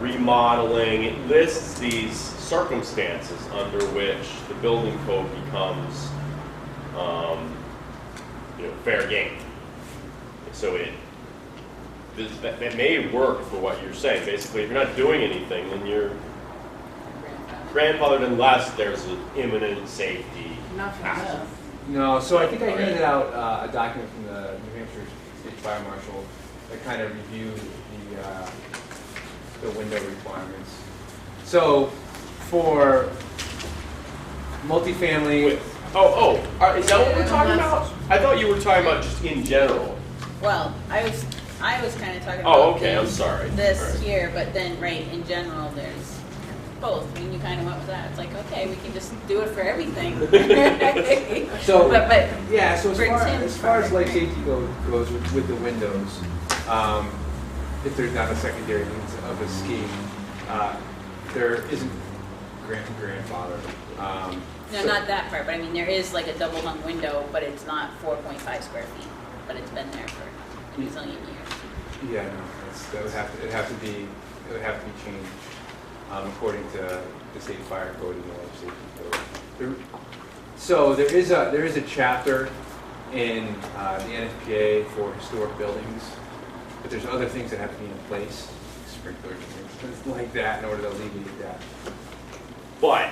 A: remodeling. It lists these circumstances under which the building code becomes, fair game. So that may work for what you're saying. Basically, if you're not doing anything, then you're grandfathered unless there's an imminent safety
B: Not from
A: hazard.
B: this.
E: No, so I think I
A: Okay.
E: handed out a document from the New Hampshire State Fire Marshal that kind of reviewed the window requirements. So for multifamily,
A: Wait, is that what we're talking about? I thought you were talking about just in general.
C: Well, I was kind of talking about
A: Oh, okay, I'm sorry.
C: this
A: All right.
C: here, but then, right, in general, there's both. I mean, you kind of went with that. It's like, okay, we can just do it for everything.
E: So-
C: but
E: yeah, so
C: For Tim's
E: as far as
C: part,
E: life
C: right.
E: safety goes with the windows, if there's not a secondary means of escape, there isn't grandfather.
C: no, not that part. But I mean, there is like a double hung window, but it's not 4.5 square feet. But it's been there for a million years.
E: Yeah, no, it would have to be changed according to the state fire code and the life safety code. So there is a chapter in the NFPA for historic buildings, but there's other things that have to be in place, sprinklers and things like that, in order to alleviate that.
A: But,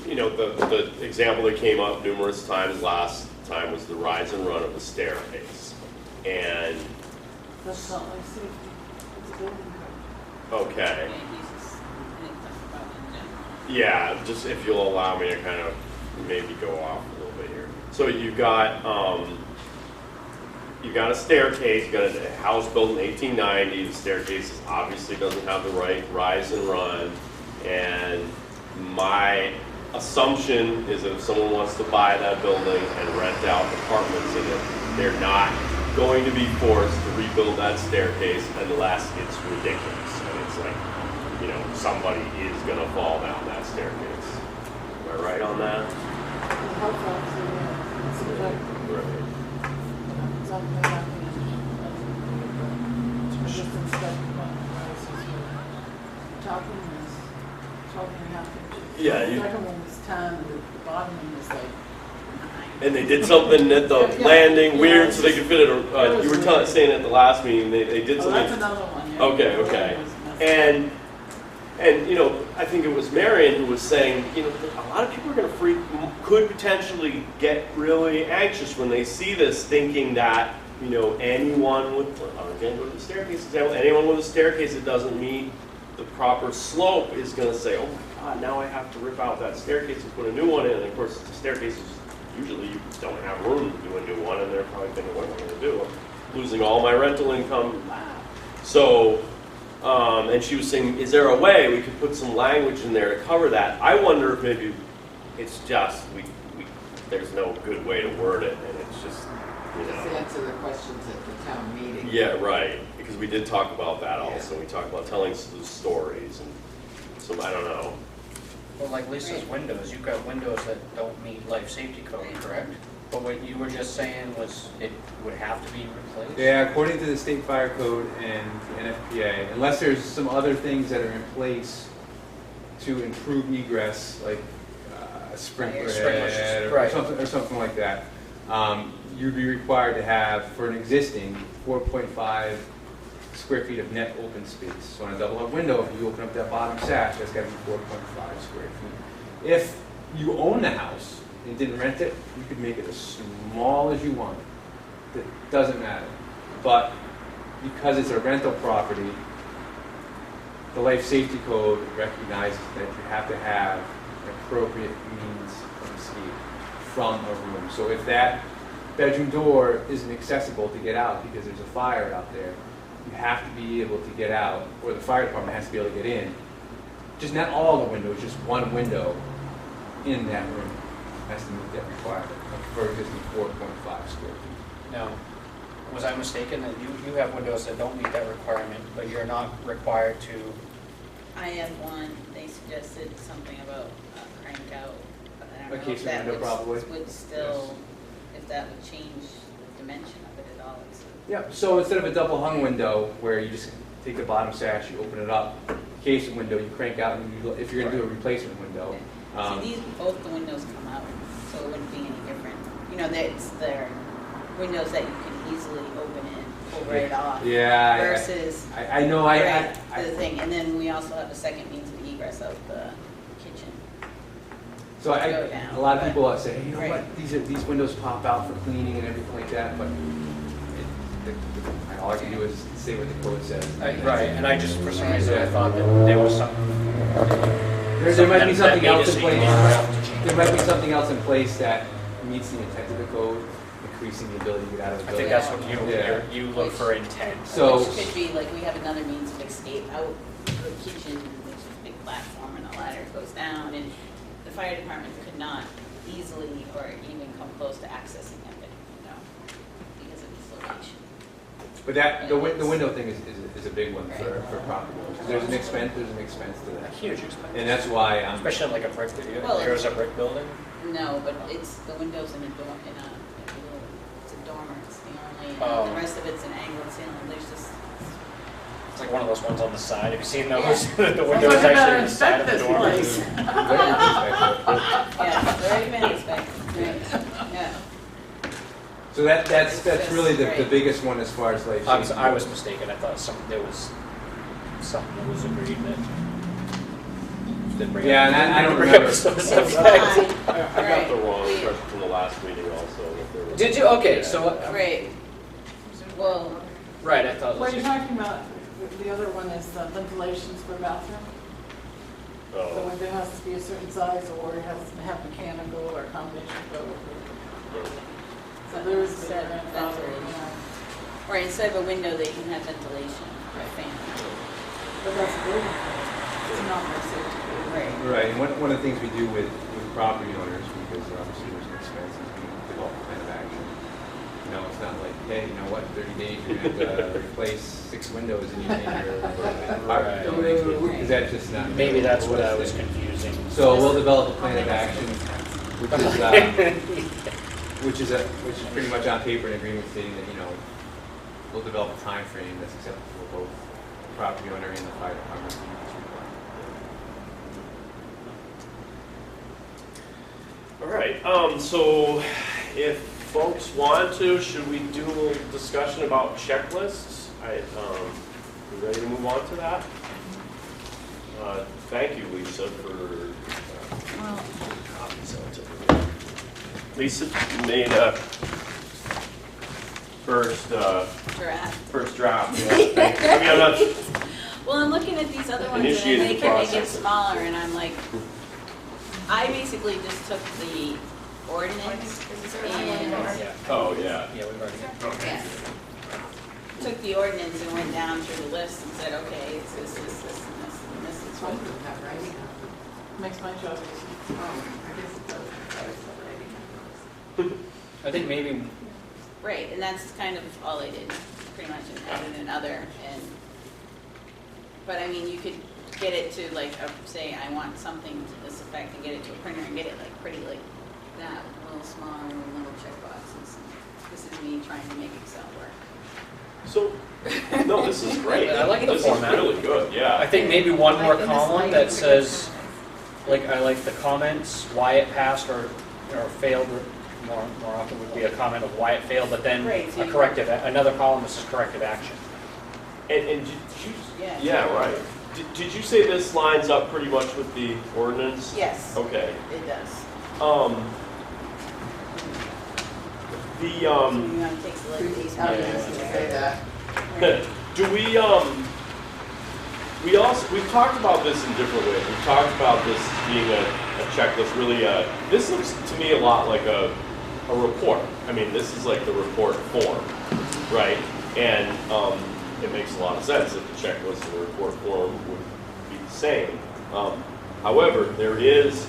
A: you know, the example that came up numerous times last time was the rise and run of the staircase. And,
B: That's not like safety, it's a building code.
A: okay,
C: Yeah, he's just, I didn't talk about it in general.
A: yeah, just if you'll allow me to kind of maybe go off a little bit here. So you've got a staircase, you've got a house built in 1890, the staircase obviously doesn't have the right rise and run, and my assumption is that if someone wants to buy that building and rent out apartments in it, they're not going to be forced to rebuild that staircase unless it's ridiculous. And it's like, you know, somebody is going to fall down that staircase. Am I right on that?
B: The health officer, yeah, it's subjective.
A: Right.
B: Something happening. Just inspecting what prices were talking was 12.5 inches.
A: Yeah,
B: The
A: you-
B: second one was 10, and the bottom one was like 9.
A: And they did something at the
B: Yeah,
A: landing
B: yeah,
A: weird
B: it's
A: so they could fit it.
B: it
A: You were
B: was weird.
A: saying at the last meeting they did
B: Oh,
A: something.
B: that's another one, yeah.
A: Okay,
B: The
A: okay.
B: one was messed up.
A: And you know, I think it was Marion who was saying, you know, a lot of people are going to could potentially get really anxious when they see this, thinking that, you know, anyone with, again, go to the staircase example, anyone with a staircase that doesn't meet the proper slope is going to say, oh my God, now I have to rip out that staircase and put a new one in. And of course, the staircases, usually you don't have room to do a new one, and they're probably thinking, what am I going to do? I'm losing all my rental income. So, and she was saying, is there a way we could put some language in there to cover that? I wonder if maybe it's just, there's no good way to word it, and it's just, you
F: Just
A: know.
F: answer the questions at the town meeting.
A: Yeah, right, because we did talk about that also. We talked about telling stories, and so I don't know.
D: Well, like Lisa's windows, you've got windows that don't meet life safety code, correct? But what you were just saying was it would have to be replaced?
E: Yeah, according to the state fire code and the NFPA, unless there's some other things that are in place to improve egress, like a sprinkler
D: Sprinklers,
E: head
D: right.
E: or something like that, you'd be required to have, for an existing, 4.5 square feet of net open space. So on a double up window, if you open up that bottom sash, that's got to be 4.5 square feet. If you own the house and didn't rent it, you could make it as small as you want. It doesn't matter. But because it's a rental property, the life safety code recognizes that you have to have an appropriate means of escape from a room. So if that bedroom door isn't accessible to get out because there's a fire out there, you have to be able to get out, or the fire department has to be able to get in. Just not all the windows, just one window in that room has to meet that requirement for existing 4.5 square feet.
D: Now, was I mistaken that you have windows that don't meet that requirement, but you're not required to?
C: I have one, they suggested something about crank out, but I
E: A
C: don't know if
E: casement
C: that
E: window, probably.
C: would still, if that would change the dimension of it at all.
E: Yep, so instead of a double hung window where you just take the bottom sash, you open it up, casement window, you crank out, and you, if you're going to do a replacement window.
C: See, these, both the windows come out, so it wouldn't be any different. You know, they're windows that you can easily open and pull right off.
E: Yeah,
C: Versus
E: I know,
C: the thing, and then we also have a second means of egress of the kitchen.
E: so
C: go down,
E: a lot of
C: but-
E: people say, hey, you know
C: right.
E: what, these windows pop out for cleaning and everything like that, but all I can do is say what the code says.
D: Right, and I just, for some reason, I thought that there was some.
E: There might be
D: that
E: something
D: made
E: else
D: it
E: in
D: so you
E: place.
D: didn't have to change
E: There might be
D: it.
E: something else in place that meets the intent of the code, increasing the ability to get out of the
D: I
E: building.
D: think that's what
E: Yeah.
D: you look for intent.
E: So-
C: Which could be, like, we have another means of escape out the kitchen, which is a big platform and a ladder goes down, and the fire department could not easily or even come close to accessing it, you know, because of this location.
E: But that, the window thing is a big one for property owners. There's an expense to
D: A
E: that.
D: huge expense.
E: And that's why
D: Especially like a brick,
C: Well,
D: there's a brick building.
C: No, but it's the windows in a dorm, it's a dormer, it's the only,
D: Oh.
C: the rest of it's an angled ceiling, there's just,
D: It's like one of those ones on the side. Have you seen those?
C: Yeah.
D: The window is
B: Someone better
D: actually the side of the
B: inspect
D: door.
B: this place.
C: yeah, it's already been inspected. Right, yeah.
E: So that's
C: It's
E: really the
C: right.
E: biggest one as far as life safety.
D: I was mistaken, I thought there was something that was agreed that. didn't bring
E: Yeah,
D: up-
E: and I don't
D: didn't bring
E: remember.
D: up the
C: It's
D: subject.
C: fine.
A: I got the wrong
C: Right,
A: impression from the last meeting also. that there was-
D: Did you? Okay, so,
C: Right. Well,
D: right, I thought it
B: What
D: was.
B: you're talking about, the other one is ventilations for bathroom. So
A: Oh,
B: if it has to be a certain size or it has to have mechanical or combination both. So there is the
C: Set
B: grandfather,
C: ventilation. Or instead of a window, they can have ventilation, or a fan.
B: but that's a building code. It's not my safety code.
C: Right.
E: Right, and one of the things we do with property owners, because obviously there's an expense, is we develop a plan of action. You know, it's not like, hey, you know what, in 30 days you're going to have to replace 6 windows in your apartment building. Because that's just not.
D: Maybe that's what I was
E: realistic.
D: confusing.
E: So we'll develop a plan of action, which is pretty much on paper an agreement stating that, you know, we'll develop a time frame that's acceptable for both the property owner and the fire department to meet this requirement.
A: all right, so if folks want to, should we do a little discussion about checklists? We ready to move on to that? Thank you, Lisa, for copies of it. Lisa made a first
C: Draft.
A: yeah. I mean, I'm not,
C: Well, I'm looking at these other ones and
A: Initiated
C: then
A: the
C: they can make it
A: process.
C: smaller and I'm like, I basically just took the ordinance and,
D: Yeah.
A: oh, yeah.
D: Yeah, we've already got.
C: yeah. Took the ordinance and went down through the list and said, okay, it's this, and this, and this is
F: Fun
C: what.
F: with that, right?
B: Makes my job easy.
F: I guess it does. That is
D: I think maybe,
C: Right, and that's kind of all I did, pretty much, and added another, and, but I mean, you could get it to like, say, I want something to this effect, and get it to a printer and get it like pretty like that, a little smaller, with little check boxes. This is me trying to make Excel work.
A: So, no, this is great.
D: I like the
A: This
D: format.
A: is really good, yeah.
D: I think maybe one more
F: In this
D: column
F: light,
D: that
F: it's
D: says, like, I like the comments, why it passed or failed, more often would be a comment of why it failed, but then
C: Right, so
D: a
C: you-
D: corrective, another column that says corrective action.
A: And did you,
C: Yeah.
A: yeah, right. Did you say this lines up pretty much with the ordinance?
C: Yes,
A: Okay.
C: it does.
A: The,
C: So you want to take the like these
F: I was
A: Yeah.
F: just gonna say that.
A: do we've talked about this in different ways. We've talked about this being a checklist, really, this looks to me a lot like a report. I mean, this is like the report form, right? And it makes a lot of sense that the checklist and the report form would be the same. However, there is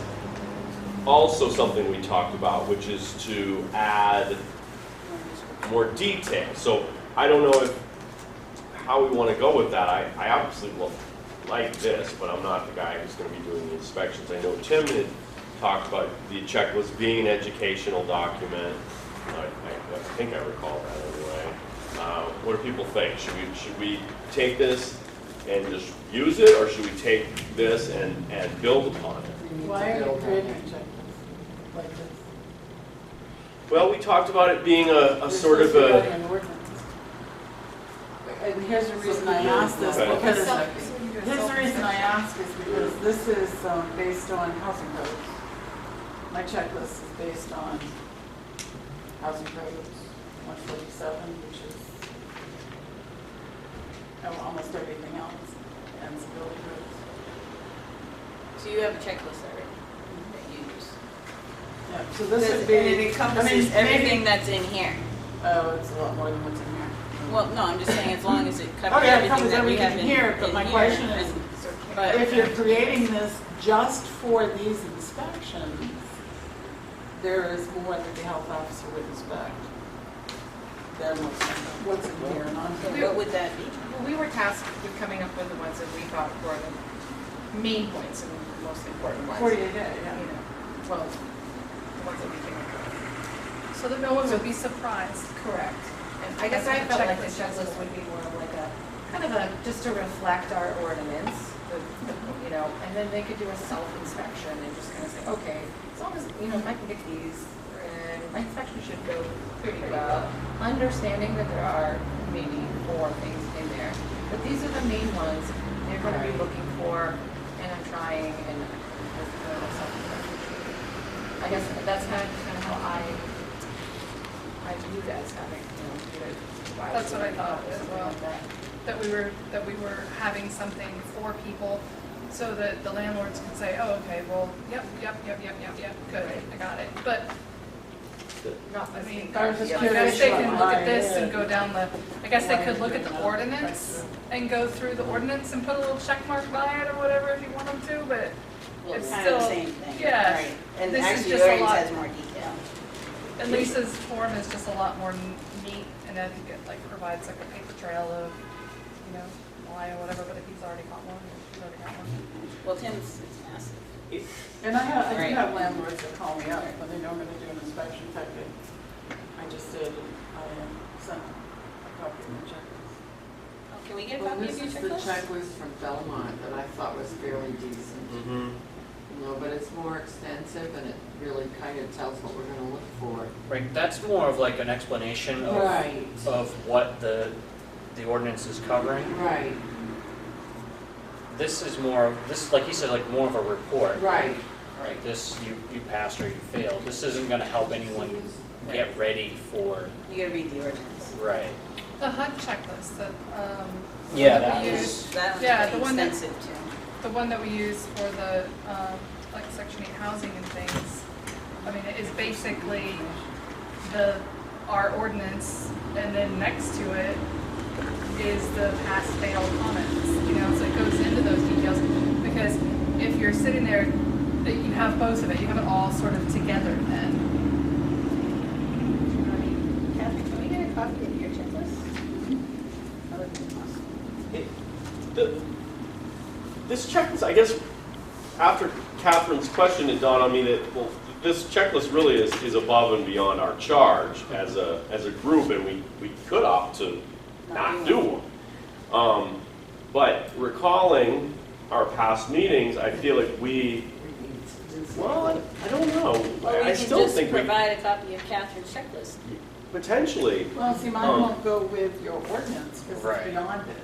A: also something we talked about, which is to add more detail. So I don't know how we want to go with that. I obviously like this, but I'm not the guy who's going to be doing the inspections. I know Tim had talked about the checklist being an educational document. I think I recall that anyway. What do people think? Should we take this and just use it, or should we take this and build upon it?
B: Why are you creating a checklist like this?
A: Well, we talked about it being a
B: You're
A: sort of
B: supposed to be
A: a,
B: writing an ordinance. And here's the reason I ask this,
A: Okay.
B: because, here's the reason I ask is because this is based on housing codes. My checklist is based on housing codes, 147, which is almost everything else, and some building codes.
C: So you have a checklist already that you use.
B: Yeah, so this
C: Does-
B: would be.
C: And it encompasses everything that's in here.
B: Oh, it's a lot more than what's in here.
C: Well, no, I'm just saying as long as it
B: Oh,
C: covers
B: yeah, it
C: everything
B: covers
C: that we have
B: everything
C: in
B: here, but my question is,
C: and- but-
B: if you're creating this just for these inspections, there is more that the health officer would inspect than what's in here. And
C: So
B: I'm-
C: what would that be?
G: Well, we were tasked with coming up with the ones that we thought were the main points and the most important ones.
B: 48 day,
G: You
B: yeah.
G: know, well, the ones that we came up with.
H: So that no one would be surprised.
G: Correct. And I guess I felt like the checklist would be more of like a, kind of a, just to reflect our ordinance, you know, and then they could do a self-inspection and just kind of say, okay, as long as, you know, if I can get these, my inspection should go pretty well. Understanding that there are maybe 4 things in there, but these are the main ones they're gonna be looking for, and I'm trying, and I guess that's kind of how I view that as having, good.
H: That's what I thought as well. That we were having something for people so that the landlords can say, oh, okay, well, yep, good, I got it. But,
G: Not
H: I mean,
B: I was just
H: I
B: curious
H: guess they
B: what
H: can look at
B: mine
H: this and
B: is.
H: go down the, I guess they could look at the ordinance and go through the ordinance and put a little check mark by it or whatever if you want them to, but
C: Well,
H: it's
C: it's kind of the
H: still,
C: same thing.
H: yeah,
C: Right. And
H: this is
C: actually,
H: just a
C: yours
H: lot-
C: has more detail.
H: and Lisa's form is just a lot more neat, and I think it like provides like a paper trail of, why or whatever, but if he's already got one, he's already got one.
C: Well, Tim's, it's massive.
B: And I do
C: Right.
B: have landlords that call me up when they know I'm gonna do an inspection. In fact, I just did, I sent a copy of the checklist.
C: Oh, can we get a
F: Well,
C: copy of
F: this
C: your
F: is the
C: checklist?
F: checklist from Belmont that I thought was fairly decent. But it's more extensive and it really kind of tells what we're gonna look for.
D: Right, that's more of like an explanation
F: Right.
D: of what the ordinance is covering.
F: Right,
D: This is more, like you said, like more of a report.
F: right.
D: Right, this, you passed or you failed. This isn't gonna help anyone get ready for,
C: You gotta read the ordinance.
D: right.
H: The HUD checklist that,
D: Yeah,
H: that
D: that
H: we
D: was-
H: use,
C: That one's
H: Yeah,
C: pretty
H: the one that-
C: extensive too.
H: the one that we use for the, like Section 8 housing and things, I mean, it is basically our ordinance, and then next to it is the pass fail comments, so it goes into those details, because if you're sitting there, you have both of it, you have it all sort of together then.
C: Catherine, can we get a copy of your checklist? That would be awesome.
A: This checklist, I guess, after Catherine's question, it dawned on me that, well, this checklist really is above and beyond our charge as a group, and we could opt to not do one. But recalling our past meetings, I feel like I don't know.
C: Well, we
A: I
C: can
A: still
C: just
A: think we,
C: provide a copy of Catherine's checklist.
A: potentially.
B: Well, see, mine won't go with your ordinance because
D: Right.
B: it's beyond it.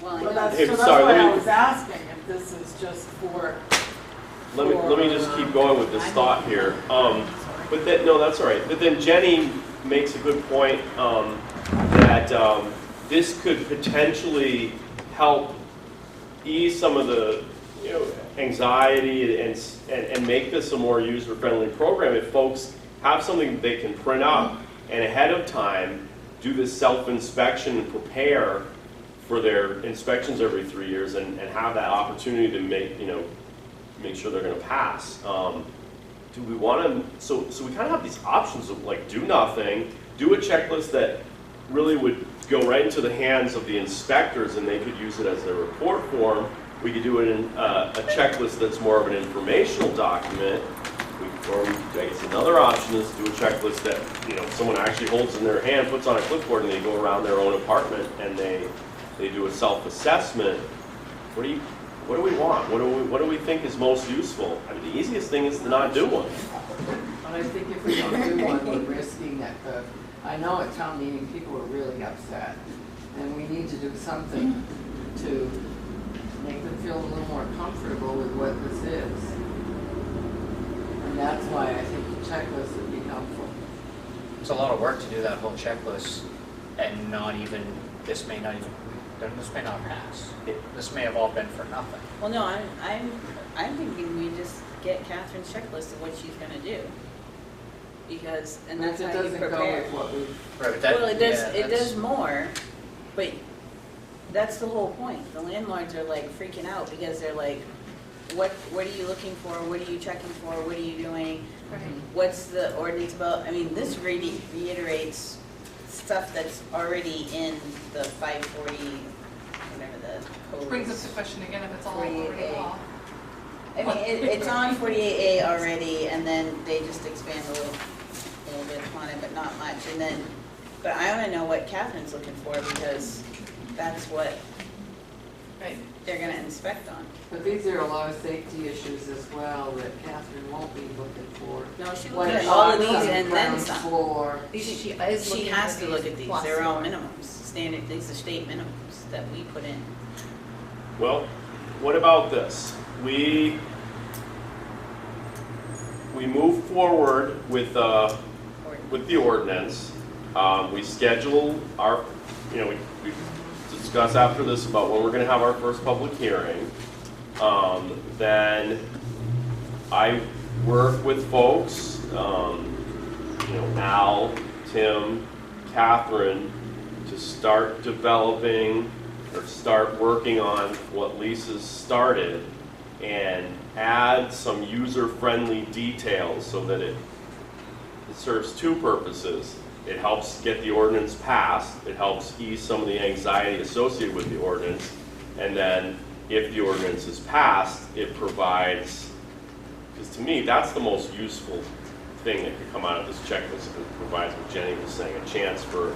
C: Well, I
B: Well,
C: know.
A: Hey,
B: that's
A: sorry,
B: why
A: let
B: I
A: me-
B: was asking if this is just for.
A: Let me just keep going with this thought here.
B: Sorry.
A: But that, no, that's all right. But then Jenny makes a good point that this could potentially help ease some of the anxiety and make this a more user-friendly program if folks have something that they can print out and ahead of time do this self-inspection and prepare for their inspections every 3 years and have that opportunity to make sure they're going to pass. Do we want to? So we kind of have these options of like do nothing, do a checklist that really would go right into the hands of the inspectors and they could use it as a report form. We could do it in a checklist that's more of an informational document. I guess another option is to do a checklist that someone actually holds in their hand, puts on a clipboard, and they go around their own apartment and they do a self-assessment. What do we want? What do we think is most useful? I mean, the easiest thing is to not do one.
F: But I think if we don't do one, we're risking that I know at town meeting, people are really upset. And we need to do something to make them feel a little more comfortable with what this is. And that's why I think the checklist would be helpful.
D: It's a lot of work to do that whole checklist and this may not pass. This may have all been for nothing.
C: Well, no, I'm thinking we just get Catherine's checklist of what she's gonna do. Because, and that's
F: But
C: how you
F: it doesn't go
C: prepare.
F: with what we,
D: Right, but that,
C: Well, it does,
D: yeah,
C: it does more, but that's the whole point. The landlords are like freaking out because they're like, what are you looking for? What are you checking for? What are you doing? What's the ordinance about? I mean, this reiterates stuff that's already in the 540, whatever the code
H: brings up
C: is.
H: the question again if it's all already
C: 48A.
H: law.
C: I mean, it's on 48A already, and then they just expand a little bit on it, but not much. And then, but I want to know what Catherine's looking for because that's what
G: Right.
C: they're gonna inspect on.
F: But these are a lot of safety issues as well that Catherine won't be looking for.
C: No, she
F: Like
C: looks at all of
F: locks
C: these
F: on the
C: and then
F: ground
C: some.
F: floor.
G: She is
C: She
G: looking
C: has
G: for
C: to look at these,
G: plus
C: they're all
G: more.
C: minimums, standard, these are state minimums that we put in.
A: Well, what about this? We move forward with the ordinance. We schedule our, we discuss after this about when we're gonna have our first public hearing. Then I work with folks, Al, Tim, Catherine, to start developing or start working on what Lisa's started and add some user-friendly details so that it serves two purposes. It helps get the ordinance passed, it helps ease some of the anxiety associated with the ordinance, and then if the ordinance is passed, it provides, because to me, that's the most useful thing that could come out of this checklist. It provides, what Jenny was saying, a chance for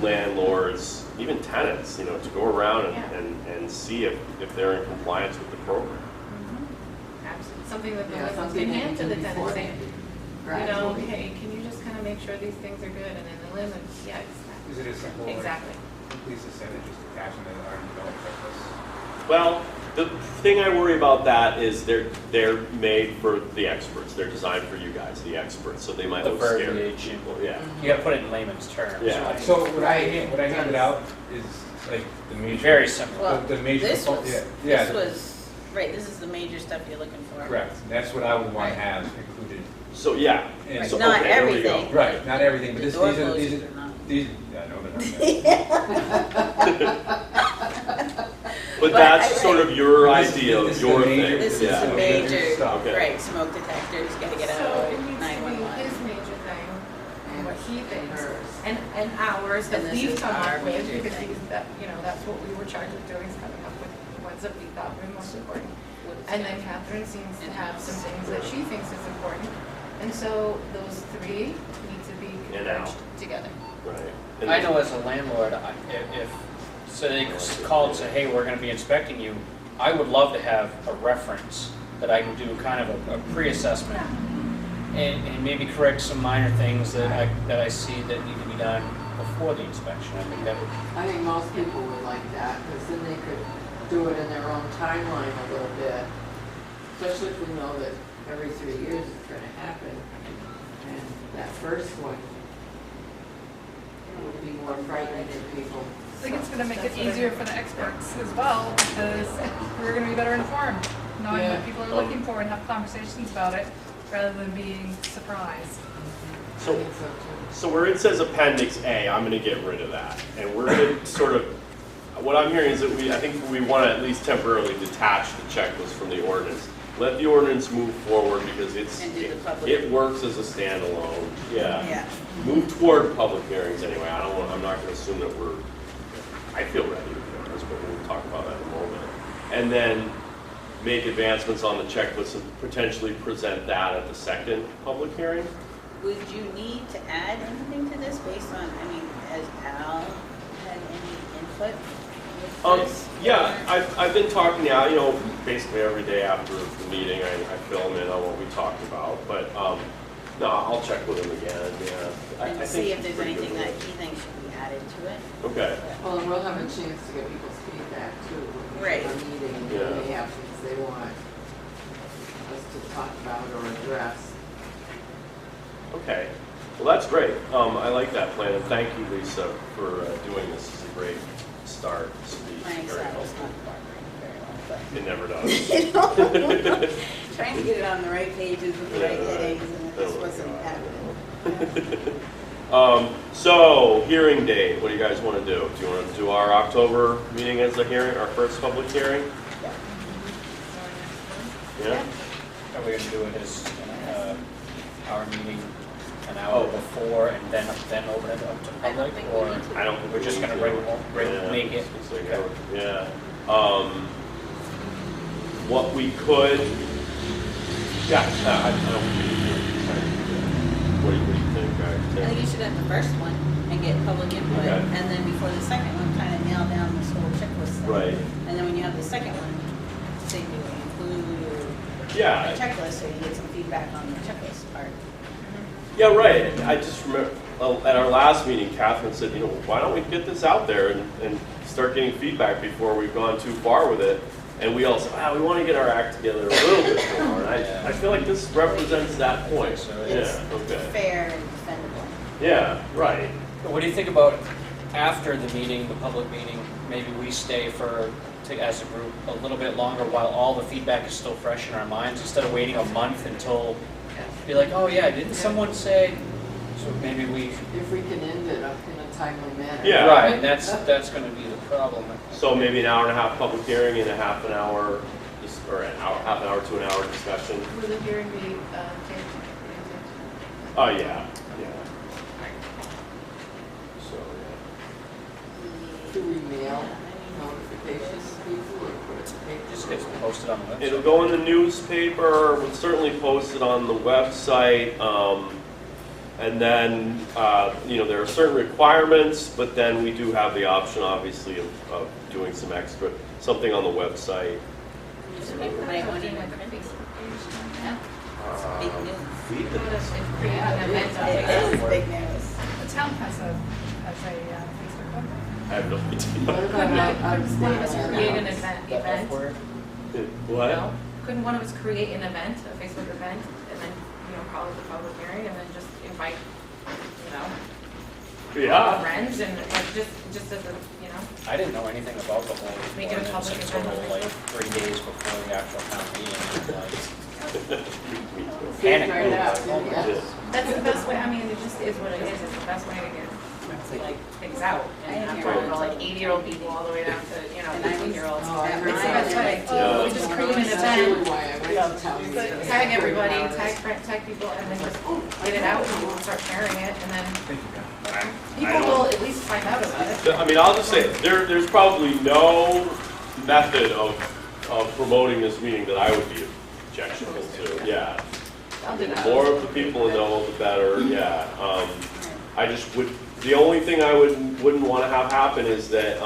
A: landlords, even tenants, to go around and see if they're in compliance with the program.
G: Absolutely, something that the
F: Yeah,
G: landlords
F: something
G: can
F: they
G: hand to
F: can
G: the
F: do
G: tenant
F: before
G: saying,
F: they
G: hey, can you just kind of make sure these things are good? And then the landlord, yeah,
E: Is it as simple as
G: exactly.
E: Lisa said, and just attaching the already developed checklist?
A: Well, the thing I worry about that is they're made for the experts. They're designed for you guys, the experts, so they might
D: The
A: look scary.
D: verbiage.
A: People. Yeah.
D: You gotta put it in layman's terms.
A: Yeah.
D: right?
E: So what I handed out is like the major.
D: Very simple.
C: Well,
E: The major.
C: this was,
E: Yeah.
C: this was, right, this is the major stuff you're looking for.
E: Correct. That's what I would want
C: Right.
E: to have included.
A: So yeah.
E: And
C: Right,
A: So,
C: not
A: okay, there we go.
C: everything.
E: Right, not everything, but
C: The
E: these
C: door
E: are,
C: closures are not.
E: yeah, no, they're not.
A: But
C: But
A: that's
C: I-
A: sort of your
E: This-
A: idea
E: this
A: of
E: is
A: your
E: the
A: thing.
E: major-
C: This is
A: yeah.
C: the
E: Okay.
C: major,
E: Stuff.
A: Okay.
C: right, smoke detectors, gotta get
G: So
C: out,
G: it needs to be
C: 911.
G: his major thing, and what he thinks,
F: hers.
G: and ours that
C: And this
G: we've
C: is
G: come
C: our
G: up with,
C: major
G: because
C: thing.
G: that's what we were charged with doing, is coming up with the ones that we thought were most important. And then Catherine seems to have some things that she thinks is important, and so those three need to be
A: And out.
G: converged together.
A: Right. And
D: I know as a landlord, if, so they call and say, hey, we're gonna be inspecting you, I would love to have a reference that I can do kind of a pre-assessment and maybe correct some minor things that I see that need to be done before the inspection. I think that would,
F: I think most people would like that, because then they could do it in their own timeline a little bit. Especially if we know that every 3 years it's gonna happen. And that first one would be more frightening to people.
H: I think it's gonna make it easier for the experts as well, because we're gonna be better informed, knowing
F: Yeah.
H: what people are looking for and have conversations about it, rather than being surprised.
F: I
A: So,
F: think so too.
A: so where it says Appendix A, I'm going to get rid of that, and we're going to sort of. What I'm hearing is that I think we want to at least temporarily detach the checklist from the ordinance. Let the ordinance move forward because
C: And do the public.
A: it works as a standalone. Yeah.
C: Yeah.
A: Move toward public hearings anyway. I'm not going to assume that I feel ready to be honest, but we'll talk about that in a moment. And then make advancements on the checklist and potentially present that at the second public hearing.
C: Would you need to add anything to this based on, has Al had any input with this?
A: Yeah, I've been talking now, basically every day after the meeting, I fill him in on what we talked about, but, no, I'll check with him again, yeah. I
C: And
A: think
C: see if
A: he's
C: there's
A: pretty
C: anything
A: good
C: that
A: with
C: he thinks should be added to it.
A: it. Okay,
F: Well, and we'll have a chance to get people's feedback too. When we
C: Right.
F: have a meeting, and
A: Yeah.
F: they have things they want us to talk about or address.
A: okay. Well, that's great. I like that plan, and thank you, Lisa, for doing this. It's a great start. This will be
C: Planning
A: very
C: side was
A: helpful.
C: not cooperating very well,
A: It never
C: but.
A: does.
C: Trying to get it on the right pages with the right headings, and it just
A: Oh my
C: wasn't
A: God.
C: happening.
A: So, hearing date, what do you guys want to do? Do you want to do our October meeting as a hearing, our first public hearing? Yeah?
D: are we gonna do it as, our meeting an hour before and then open it up to
C: I don't
D: public?
C: think we
D: Or
C: need to.
A: I don't think
D: we're just
A: we
D: gonna
A: need
D: bring,
A: to.
D: make it?
A: It's like, yeah. What we could, yeah, I don't what do you think, guys?
C: I think you should have the first one and get public input,
A: Okay.
C: and then before the second one, kind of nail down the this whole checklist thing.
A: Right.
C: And then when you have the second one, same thing, include
A: Yeah.
C: a checklist, so you get some feedback on the checklist part.
A: Yeah, right. I just remember at our last meeting, Catherine said, why don't we get this out there and start getting feedback before we've gone too far with it? And we all said, we want to get our act together a little bit more. And I feel like this represents that point.
D: So
C: It's
A: Yeah, okay.
C: fair and defendable.
A: Yeah, right.
D: What do you think about after the meeting, the public meeting, maybe we stay as a group a little bit longer while all the feedback is still fresh in our minds, instead of waiting a month until, be like, oh yeah, didn't someone say? So maybe we,
F: If we can end it up in a timely manner.
A: Yeah.
D: right, and that's gonna be the problem.
A: So maybe an hour and a half public hearing and a half an hour, or half an hour to an hour discussion.
G: Will the hearing be taped?
A: Oh, yeah. So,
F: Do we mail notifications to people or put it in paper?
D: Just gets posted on the website.
A: It'll go in the newspaper, we'll certainly post it on the website, and then, there are certain requirements, but then we do have the option, obviously, of doing something on the website.
C: Newspaper might want to
G: Like
C: even
G: a
C: print it.
G: Facebook page.
C: Yeah, it's big news.
G: Create an event on
C: It
G: Facebook.
C: is big news.
H: The town has a Facebook website.
A: I have no
F: What
A: idea.
F: about
G: Couldn't one of us create an
F: event?
G: event?
A: What?
G: No? Couldn't one of us create an event, a Facebook event, and then, call it the public hearing, and then just invite,
A: Yeah.
G: friends, and just as a,
D: I didn't know anything about the whole
G: Make it a
D: ordinance
G: public
D: until
G: event.
D: like 3 days before the actual town meeting.
F: Figure
D: Panic
F: it
D: mode.
F: out,
D: Like,
F: yeah.
G: that's the best way, it just is what it is, it's the best way to get, things out. And I'm talking about 80-year-old people all the way down to,
C: And I was-
G: 19-year-olds.
F: Oh, I heard
G: It's the best way.
A: Yeah.
G: We just create an
F: That's really
G: event,
F: why I went to town meeting.
G: tag everybody, tag people, and then just get it out, and we'll start sharing it, and then people will at least find out about it.
A: I'll just say, there's probably no method of promoting this meeting that I would be objectionable to, yeah.
G: I'll do
A: The
G: that.
A: more of the people that know, the better, yeah. I just the only thing I wouldn't want to have happen is that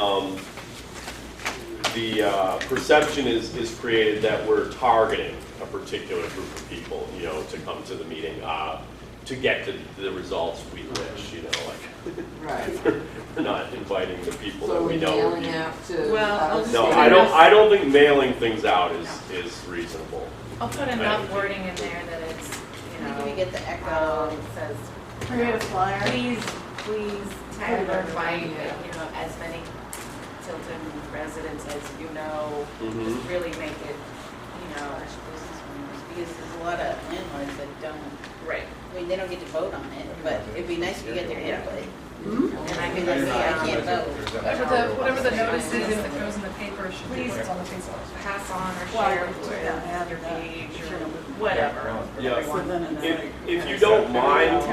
A: the perception is created that we're targeting a particular group of people, to come to the meeting, to get to the results we wish,
F: Right.
A: we're not inviting the people
F: So
A: that we
F: we're
A: know.
F: mailing out to.
G: Well, I'll just
A: No,
G: say
A: I don't think mailing things out is reasonable.
G: I'll put enough wording in there that it's,
C: Maybe we get the echo.
G: says,
B: Create a flyer.
G: please tag or invite, as many Tilton residents as you know.
A: Mhm.
G: Just really make it,
C: Because there's a lot of landlords that don't,
G: right.
C: they don't get to vote on it, but it'd be nice if you get their input.
G: And I can
C: Because
G: just,
C: I can't vote.
H: Whatever the notice is that goes in the paper should be what's on the Facebook.
G: pass on or
B: Well,
G: share
B: yeah,
G: your
B: yeah.
G: page or whatever.
A: Yeah.
B: So then it's
A: If you don't mind,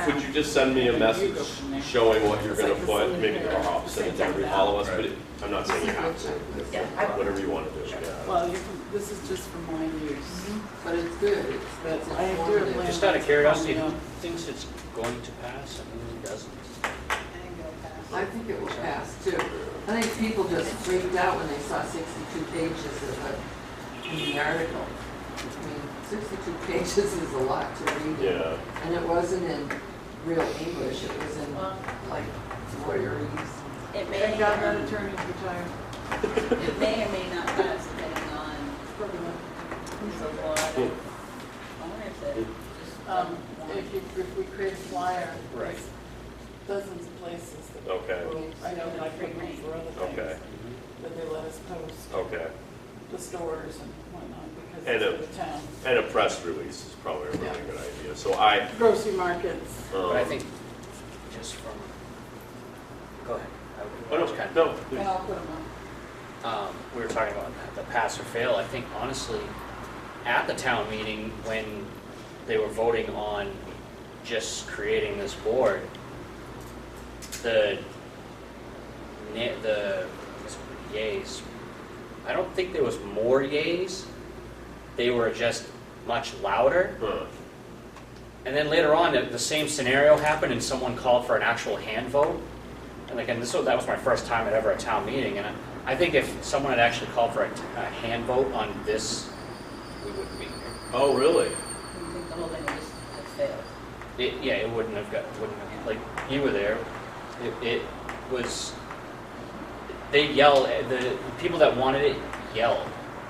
A: could you just send me a message showing what you're gonna put, maybe I'll send it to all of us, but I'm not saying you have to.
G: Yeah,
A: Whatever you wanna do, yeah.
B: Well, this is just for my use.
F: But it's good, it's
B: I have to
F: informative.
D: Just out of curiosity, who thinks it's going to pass and who doesn't?
F: I think it will pass too. I think people just freaked out when they saw 62 pages in the article. 62 pages is a lot to read.
A: Yeah.
F: And it wasn't in real English, it was in like lawyerese.
C: It may,
B: Thank God that attorney's retired.
C: it may or may not pass depending on, there's a lot of owners that just don't want.
B: If we create a flyer,
D: Right.
B: there's dozens of places that.
A: Okay.
B: I know that I put them for other things.
A: Okay.
B: That they let us post,
A: Okay.
B: the stores and whatnot, because
A: And
B: it's for the town.
A: And a press release is probably a really
B: Yeah.
A: good idea. So
B: Grocery markets.
D: But I think just from, go ahead.
A: Oh, no,
D: Kind of-
A: no, please.
B: And I'll put them on.
D: we were talking about the pass or fail. I think honestly, at the town meeting, when they were voting on just creating this board, the yays, I don't think there was more yays. They were just much louder.
A: Huh.
D: And then later on, the same scenario happened and someone called for an actual hand vote. and again, that was my first time at ever a town meeting, and I think if someone had actually called for a hand vote on this, we wouldn't be here.
A: Oh, really?
C: I think the whole thing would just have failed.
D: Yeah, it wouldn't have, like, you were there, it was, they yelled, the people that wanted it yelled.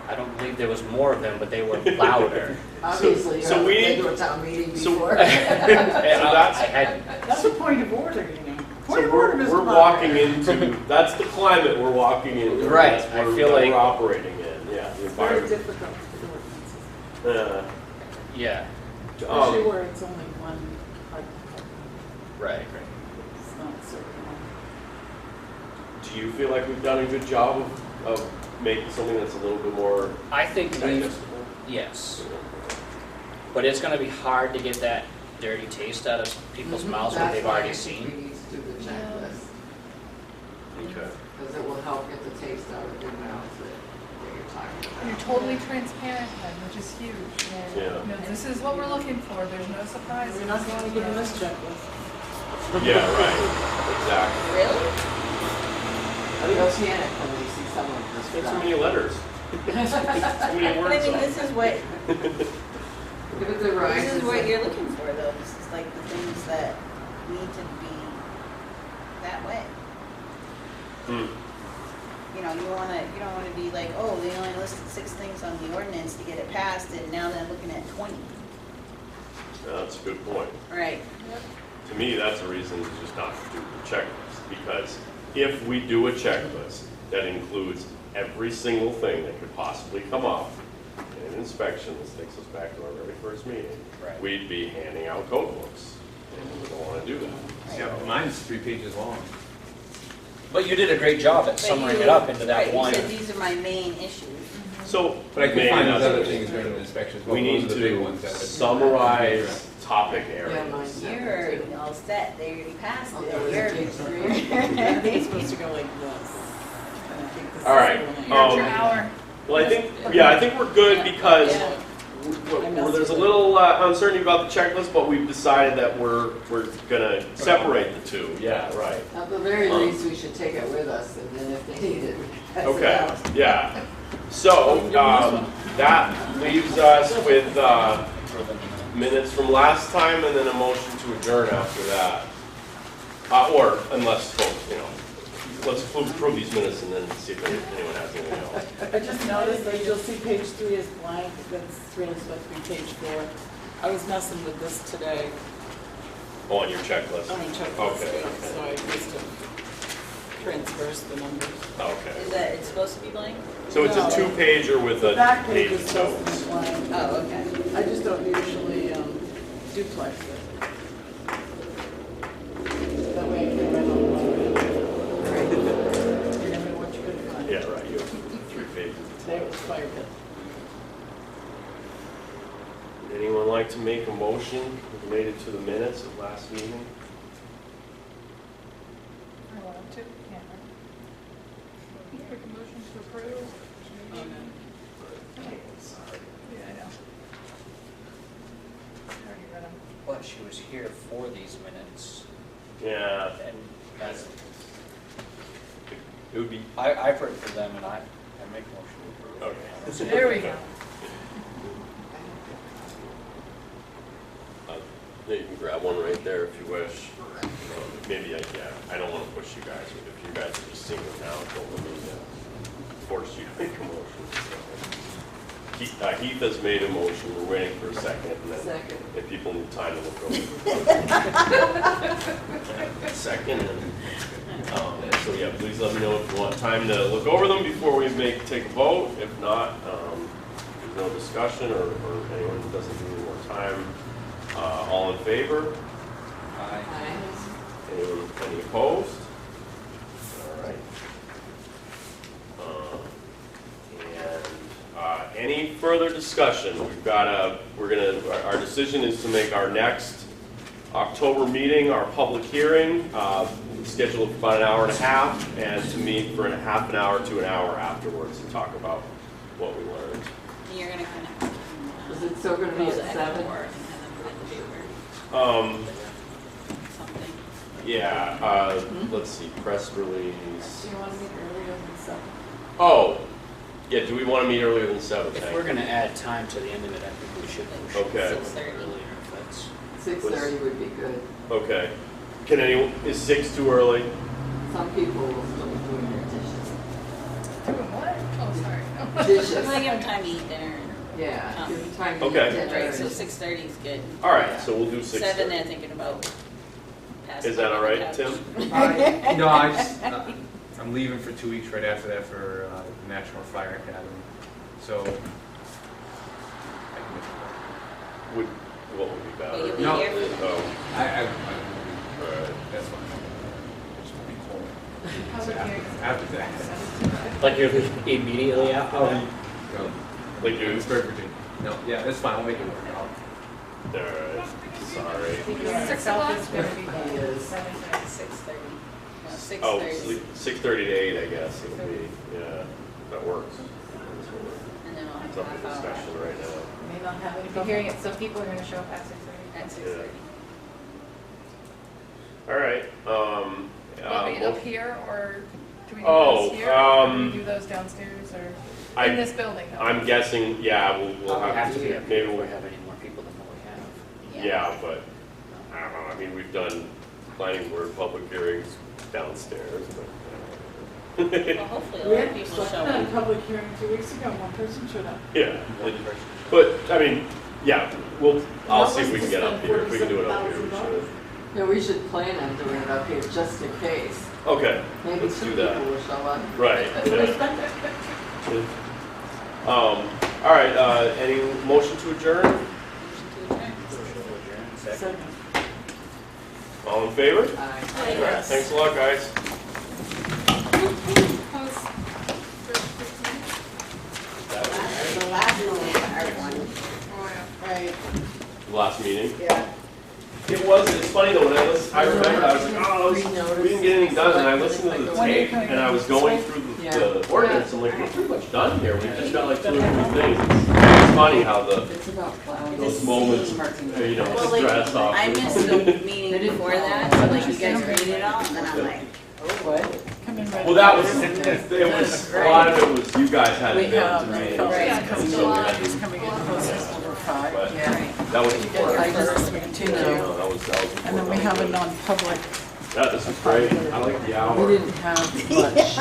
D: I don't believe there was more of them, but they were louder.
F: Obviously, you
A: so
F: haven't
A: we-
F: been to a town meeting
A: so-
F: before.
B: That's a point of order, you know. Point
A: So
B: of order, Mr.
A: we're
B: Moderator.
A: walking into, that's the climate we're walking into.
D: Right,
A: That's
D: I
A: where
D: feel like-
A: we're operating in, yeah. the
B: It's very
A: environment.
B: difficult to do ordinances,
D: Yeah,
B: especially where it's only one hard copy.
D: right.
B: It's not certain.
A: Do you feel like we've done a good job of making something that's a little bit more
D: I think we,
A: digestible?
D: yes, but it's gonna be hard to get that dirty taste out of people's mouths what they've already
F: That's why I think
D: seen.
F: we need to do the checklist,
A: Okay.
F: because it will help get the taste out of their mouths that you're talking about.
I: You're totally transparent then, which is huge.
A: Yeah.
I: You know, this is what we're looking for, there's no surprises.
B: We're not going to give them this checklist.
A: Yeah, right, exactly.
C: Really?
F: They'll panic when they see someone this
A: Too
F: stuff.
A: many letters. Too many
C: But
A: words.
C: I mean, this is what,
F: Give it the right.
C: this is what you're looking for though. This is like the things that need to be that way.
A: Hmm.
C: You know, you don't wanna be like, oh, they only listed 6 things on the ordinance to get it passed and now they're looking at 20.
A: That's a good point.
C: Right.
A: To me, that's a reason to just not do the checklist, because if we do a checklist that includes every single thing that could possibly come up in an inspection, this takes us back to our very first meeting,
D: Right.
A: we'd be handing out code books, and we don't want to do that.
E: Yeah, mine's 3 pages long.
D: But you did a great job at
C: But
D: summing
C: you-
D: it up into
C: right,
D: that one.
C: You said these are my main issues.
A: So,
E: But I can
A: maybe
E: find those
A: that's
E: other
A: what
E: things during the inspections.
A: we
E: Well,
A: need
E: those are the big
A: to
E: ones that would-
A: summarize topic
F: Yeah,
A: areas.
F: mine's
C: You're already all set, they already passed
F: Oh,
C: it.
F: that was
C: You're-
F: page 3.
B: I think it's supposed to go like this. And I think this is
A: All right,
B: going-
I: You're at your hour.
A: Well, I think we're good because there's a little uncertainty about the checklist, but we've decided that we're gonna separate the two. Yeah, right.
F: At the very least, we should take it with us, and then if they need it, we can pass it
A: Okay,
F: out.
A: yeah. So, that leaves us with minutes from last time and then a motion to adjourn after that. Or unless, folks, you know, let's approve these minutes and then see if anyone has anything else.
B: I just noticed that you'll see page 3 is blank, that's really supposed to be page 4. I was messing with this today
A: Oh, on your checklist?
B: on the checklist,
A: Okay,
B: so I used to transverse the numbers.
A: okay.
C: Is that, it's supposed to be blank?
A: So it's a
B: No.
A: two-pager with
B: The
A: a
B: back page
A: page
B: is
A: of
B: supposed to
A: notes.
B: be blank.
C: Oh, okay.
B: I just don't usually duplex it. That way I can write on one. You never know what you're gonna find.
A: Yeah, right, you have 3 pages.
B: Today it was fire pit.
A: Would anyone like to make a motion related to the minutes of last meeting?
I: I want to, yeah. Make a motion to approve. Yeah, I know. I already read them.
D: But she was here for these minutes,
A: Yeah,
D: and that's,
A: it would be,
D: I put it for them, and I make a motion to approve.
A: okay.
I: There we go.
A: You can grab one right there if you wish. Maybe, I don't want to push you guys, but if you guys are just seeing it now, don't let me force you to make a motion. So, Heath has made a motion, we're waiting for a second, and then
F: Second.
A: if people need time to look over. Second, and, so yeah, please let me know if you want time to look over them before we take a vote. If not, if there's no discussion or anyone doesn't need any more time, all in favor? Anyone, any opposed? All right. And any further discussion? Our decision is to make our next October meeting, our public hearing, scheduled for about an hour and a half, and to meet for a half an hour to an hour afterwards to talk about what we learned.
C: You're gonna kind of.
F: Is it still gonna be at 7?
C: Or and then put it in the paper,
A: Um,
C: something.
A: Yeah, let's see, press release.
B: Do you want to meet earlier than 7?
A: Oh, yeah, do we want to meet earlier than 7?
D: If we're gonna add time to the end of it, I think we should push it
A: Okay.
C: 6:30.
D: earlier if that's.
F: 6:30 would be good.
A: Okay. Can anyone, is 6 too early?
F: Some people will still be doing their dishes.
H: Doing what? Oh, sorry.
F: Dishes.
C: I'm gonna give them time to eat dinner.
F: Yeah, give them time to eat
A: Okay.
F: dinner.
C: Right, so 6:30 is good.
A: All right, so we'll do 6:30.
C: 7, they're thinking about passing
A: Is that
C: out
A: all
C: on the
A: right,
C: couch.
A: Tim?
E: No, I just, I'm leaving for 2 weeks right after that for the National Fire Academy. So, I can make it
A: Would, what would be
C: But
A: better?
C: you'll be
E: No.
C: here for the
A: Oh,
E: work.
A: all right.
E: That's fine. Just won't be cold.
H: Public hearing.
E: After that.
D: Like you're immediately after
E: I'll
D: that?
E: be, go.
A: Like you,
E: Pittsburgh, Virginia. No, yeah, that's fine, I'll make it work.
A: all right, sorry.
H: 6 o'clock?
F: He is.
C: 6:30. No,
A: Oh,
C: 6:30.
A: 6:30 to 8, I guess it'll be, yeah, that works.
C: And then we'll have
A: It's
C: a
A: up for
C: half hour
A: discussion right now.
B: May not have any.
G: If you're hearing it, so people are gonna show up at 6:30.
C: at 6:30.
A: All right,
H: Will we
A: well,
H: up here, or do we do
A: Oh,
H: those here? Or do we
A: um,
H: do those downstairs, or
A: I-
H: in this building? though?
A: I'm guessing, yeah, we'll
D: We'll have
A: have
D: to be
A: to,
D: up here
A: maybe
D: if we
A: we'll,
D: have any more people than what we have.
A: yeah, but, I don't know, I mean, we've done planning board public hearings downstairs, but.
C: Well, hopefully a
B: We
C: lot of
B: had
C: people show
B: a
C: up.
B: public hearing 2 weeks ago, one person showed up.
A: Yeah,
D: One person.
A: but, I mean, yeah, I'll
B: That
A: see if we can
B: was
A: get
B: to
A: up here, if we can do it up here, we
B: $47,000.
A: should.
F: Yeah, we should plan on doing it up here just in case.
A: Okay,
F: Maybe
A: let's
F: 2
A: do
F: people
A: that.
F: will show up.
A: Right, yeah. All right, any motion to adjourn?
C: Second.
A: All in favor?
F: Aye.
A: All right, thanks a lot, guys.
B: The last one. Right,
A: Last meeting.
B: yeah.
A: It was, it's funny though, when I listened, I remember, I was like, oh, we didn't get anything done, and I listened to the tape, and I was going through the ordinance, I'm like, we're pretty much done here, we just got like 2 or 3 things. It's funny how
F: It's about plowing.
A: those moments, you know,
C: Well, like,
A: stress off.
C: I missed the meeting before that, so like you guys read it all, and then I'm like,
F: What?
B: Come in right.
A: Well, that was, it was, a lot of it was, you guys had
B: We
A: been to
B: have,
A: me.
H: Right.
B: coming
A: So we
B: in,
A: had
B: he's
A: to-
B: coming in closest number 5.
A: But
F: Yeah.
A: that was
B: I
A: important.
B: just, we continue.
A: No, that was
B: And then we have a non-public.
A: Yeah, this is great, I like the
J: We
A: hour.
J: didn't have much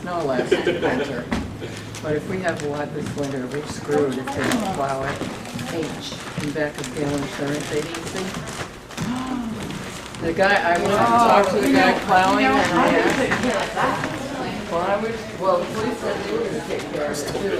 J: snow last winter, but if we have a lot this winter, we're screwed if they don't plow it. H, in back of Gale Insurance Agency. The guy, I went and talked to the guy plowing and I asked.
F: Well, the police said they were gonna take care of it too.